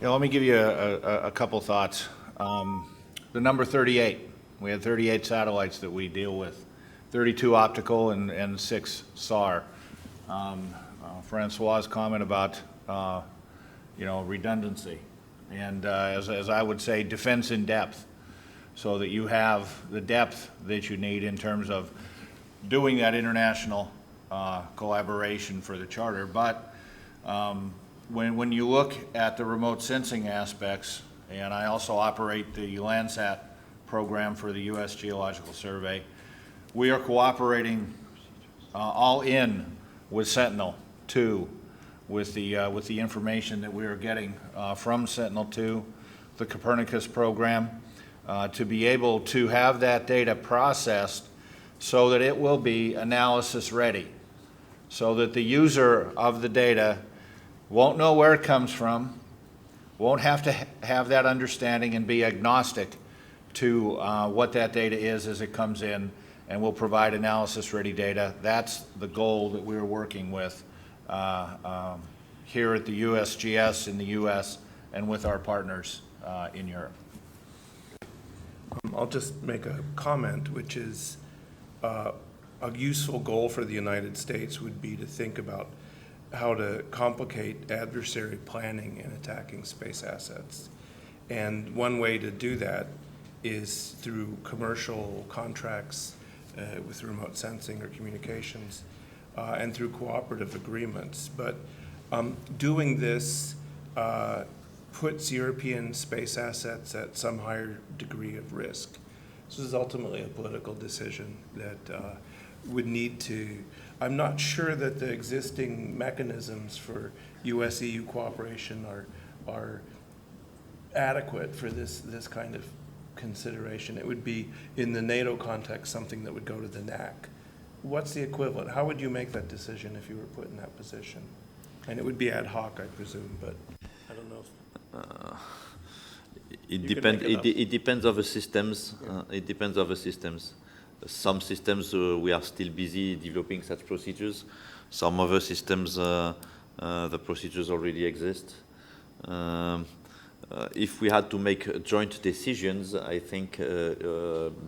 yeah, let me give you a couple thoughts. The number 38, we had 38 satellites that we deal with. 32 optical and 6 SAR. Francois's comment about redundancy, and as I would say, defense in depth, so that you have the depth that you need in terms of doing that international collaboration for the charter. But when you look at the remote sensing aspects, and I also operate the Landsat program for the U.S. Geological Survey, we are cooperating all in with Sentinel-2, with the information that we are getting from Sentinel-2, the Copernicus program, to be able to have that data processed so that it will be analysis ready, so that the user of the data won't know where it comes from, won't have to have that understanding and be agnostic to what that data is as it comes in, and we'll provide analysis-ready data. That's the goal that we're working with here at the USGS in the U.S. and with our partners in Europe. I'll just make a comment, which is a useful goal for the United States would be to think about how to complicate adversary planning and attacking space assets. And one way to do that is through commercial contracts with remote sensing or communications, and through cooperative agreements. But doing this puts European space assets at some higher degree of risk. This is ultimately a political decision that would need to, I'm not sure that the existing mechanisms for U.S. EU cooperation are adequate for this kind of consideration. It would be, in the NATO context, something that would go to the NAC. What's the equivalent? How would you make that decision if you were put in that position? And it would be ad hoc, I presume, but I don't know. It depends on the systems. It depends on the systems. Some systems we are still busy developing such procedures. Some other systems, the procedures already exist. If we had to make joint decisions, I think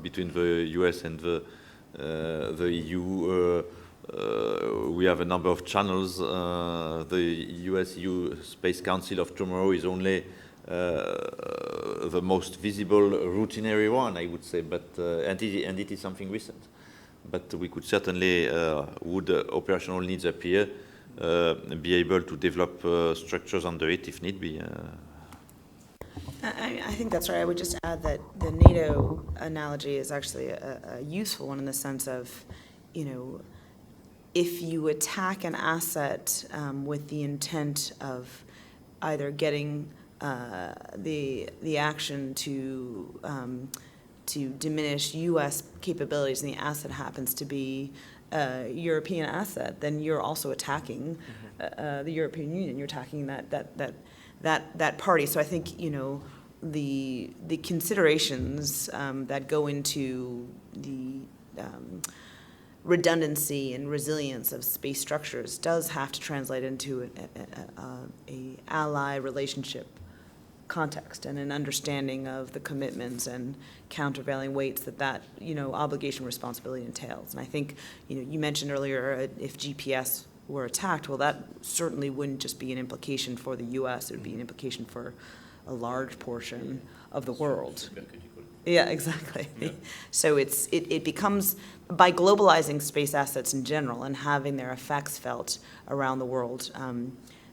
between the US and the EU, we have a number of channels. The U.S. EU Space Council of tomorrow is only the most visible routinary one, I would say, but and it is something recent. But we could certainly, would operational needs appear, be able to develop structures under it if need be. I think that's right. I would just add that the NATO analogy is actually a useful one in the sense of, if you attack an asset with the intent of either getting the action to diminish U.S. capabilities and the asset happens to be a European asset, then you're also attacking the European Union. You're attacking that party. So I think, you know, the considerations that go into the redundancy and resilience of space structures does have to translate into a ally relationship context and an understanding of the commitments and countervailing weights that you know, obligation responsibility entails. And I think, you know, you mentioned earlier if GPS were attacked, well, that certainly wouldn't just be an implication for the U.S., it would be an implication for a large portion of the world. Yeah, exactly. Yeah. So it becomes, by globalizing space assets in general and having their effects felt around the world,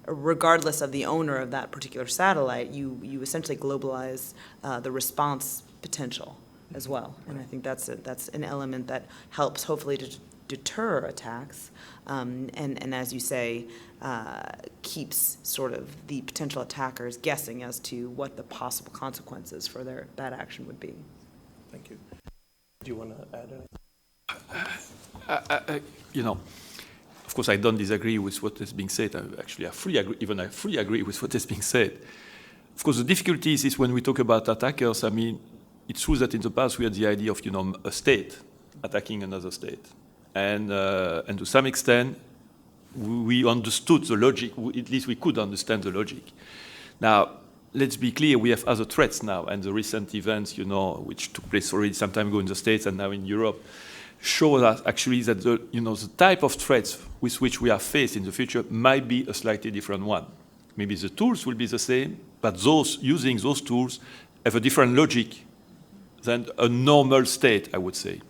regardless of the owner of that particular satellite, you essentially globalize the response potential as well. And I think that's an element that helps hopefully to deter attacks, and as you say, keeps sort of the potential attackers guessing as to what the possible consequences for that action would be. Thank you. Do you want to add anything? You know, of course, I don't disagree with what is being said. I fully agree with what is being said. Of course, the difficulty is when we talk about attackers. I mean, it's true that in the past we had the idea of, you know, a state attacking another state, and to some extent we understood the logic. At least we could understand the logic. Now, let's be clear: we have other threats now, and the recent events, you know, which took place already some time ago in the States and now in Europe, show us actually that the type of threats with which we are faced in the future might be a slightly different one. Maybe the tools will be the same, but those using those tools have a different logic than a normal state, I would say.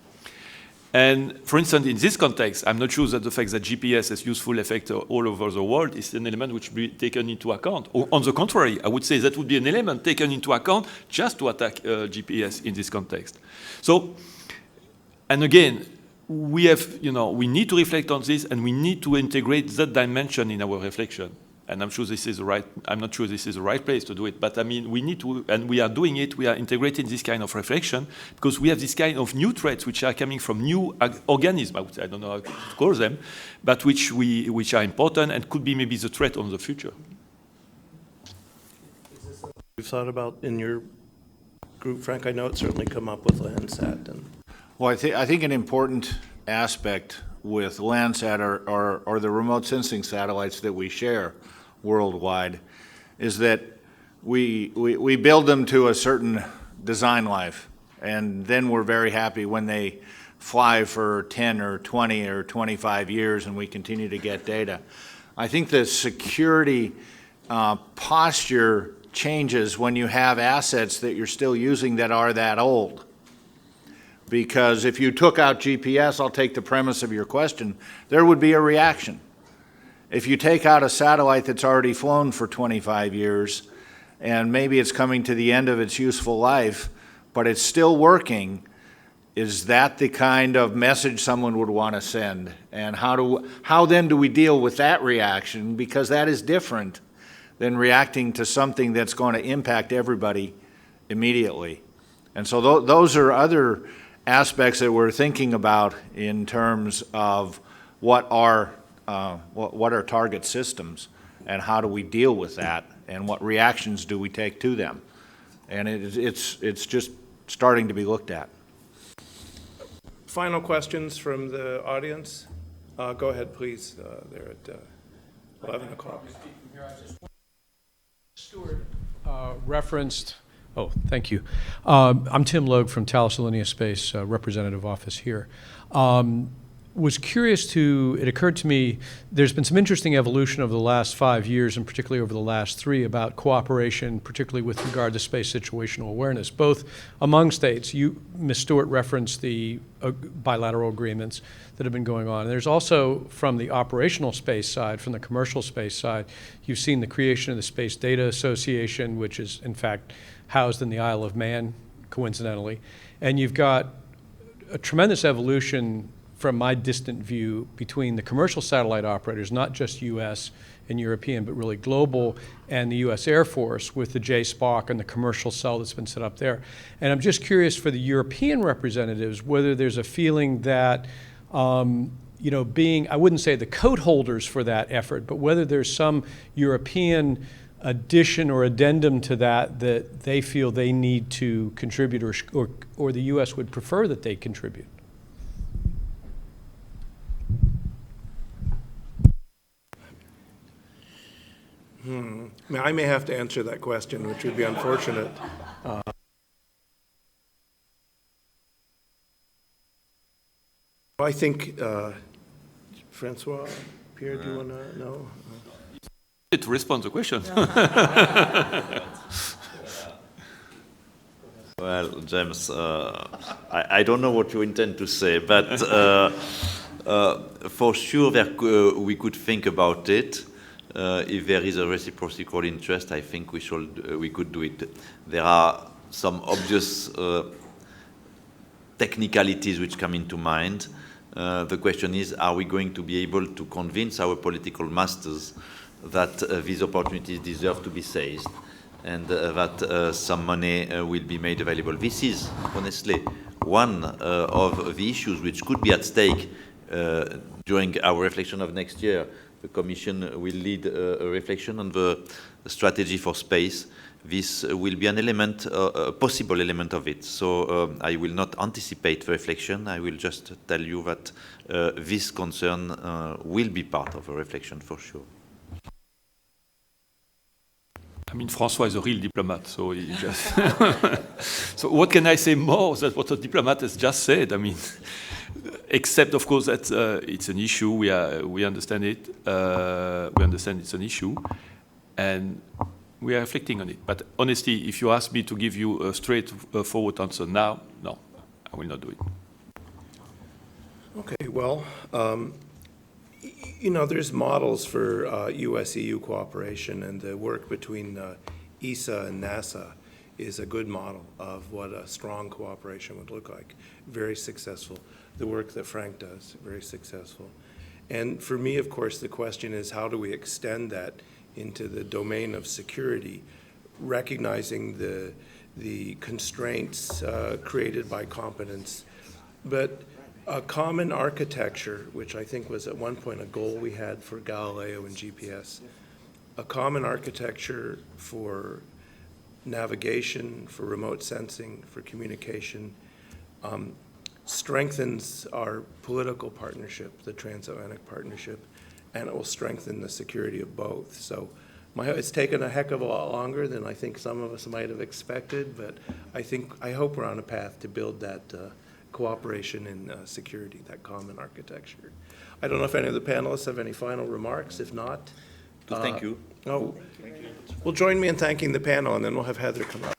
And for instance, in this context, I'm not sure that the fact that GPS has useful effect all over the world is an element which will be taken into account. Or on the contrary, I would say that would be an element taken into account just to attack GPS in this context. So, and again, we have, you know, we need to reflect on this, and we need to integrate that dimension in our reflection. And I'm sure this is I'm not sure this is the right place to do it, but I mean, we need to, and we are doing it, we are integrating this kind of reflection, because we have this kind of new threats which are coming from new organisms, I would say, I don't know how to call them, but which are important and could be maybe the threat of the future. Is this something you've thought about in your group, Frank? I know it's certainly come up with Landsat. Well, I think an important aspect with Landsat or the remote sensing satellites that we share worldwide is that we build them to a certain design life, and then we're very happy when they fly for 10 or 20 or 25 years and we continue to get data. I think the security posture changes when you have assets that you're still using that are that old. Because if you took out GPS, I'll take the premise of your question, there would be a reaction. If you take out a satellite that's already flown for 25 years, and maybe it's coming to the end of its useful life, but it's still working, is that the kind of message someone would want to send? And how then do we deal with that reaction? Because that is different than reacting to something that's going to impact everybody immediately. And so those are other aspects that we're thinking about in terms of what are target systems and how do we deal with that and what reactions do we take to them. And it's just starting to be looked at. Final questions from the audience? Go ahead, please. There at 11 o'clock. Stewart referenced. Oh, thank you. I'm Tim Logue from Thales Alenia Space, representative office here. Was curious it occurred to me, there's been some interesting evolution over the last 5 years, and particularly over the last 3, about cooperation, particularly with regard to space situational awareness, both among states. Ms. Stewart referenced the bilateral agreements that have been going on. And there's also, from the operational space side, from the commercial space side, you've seen the creation of the Space Data Association, which is, in fact, housed in the Isle of Man, coincidentally. And you've got a tremendous evolution from my distant view, between the commercial satellite operators, not just U.S. and European, but really global, and the U.S. Air Force with the JSPOC and the commercial cell that's been set up there. And I'm just curious for the European representatives whether there's a feeling that, you know, being, I wouldn't say the coat holders for that effort, but whether there's some European addition or addendum to that that they feel they need to contribute, or the U.S. would prefer that they contribute. I may have to answer that question, which would be unfortunate. I think, François, Pierre, do you want to know? To respond to the question. Well, James, I don't know what you intend to say, but for sure we could think about it. If there is a reciprocal interest, I think we could do it. There are some obvious technicalities which come into mind. The question is, are we going to be able to convince our political masters that these opportunities deserve to be seized, and that some money will be made available? This is, honestly, one of the issues which could be at stake during our reflection of next year. The Commission will lead a reflection on the strategy for space. This will be an element, a possible element of it. So I will not anticipate the reflection. I will just tell you that this concern will be part of a reflection for sure. I mean, François is a real diplomat, so he just... So what can I say more than what a diplomat has just said? I mean, except, of course, that it's an issue. We understand it. We understand it's an issue, and we are reflecting on it. But honestly, if you ask me to give you a straightforward answer now, no, I will not do it. Okay, well, you know, there's models for U.S. EU cooperation, and the work between ESA and NASA is a good model of what a strong cooperation would look like. Very successful. The work that Frank does, very successful. And for me, of course, the question is, how do we extend that into the domain of security, recognizing the constraints created by competence, but a common architecture, which I think was at one point a goal we had for Galileo and GPS, a common architecture for navigation, for remote sensing, for communication, strengthens our political partnership, the transatlantic partnership, and it will strengthen the security of both. So it's taken a heck of a lot longer than I think some of us might have expected, but I hope we're on a path to build that cooperation in security, that common architecture. I don't know if any of the panelists have any final remarks. If not, Thank you. Well, join me in thanking the panel, and then we'll have Heather come up.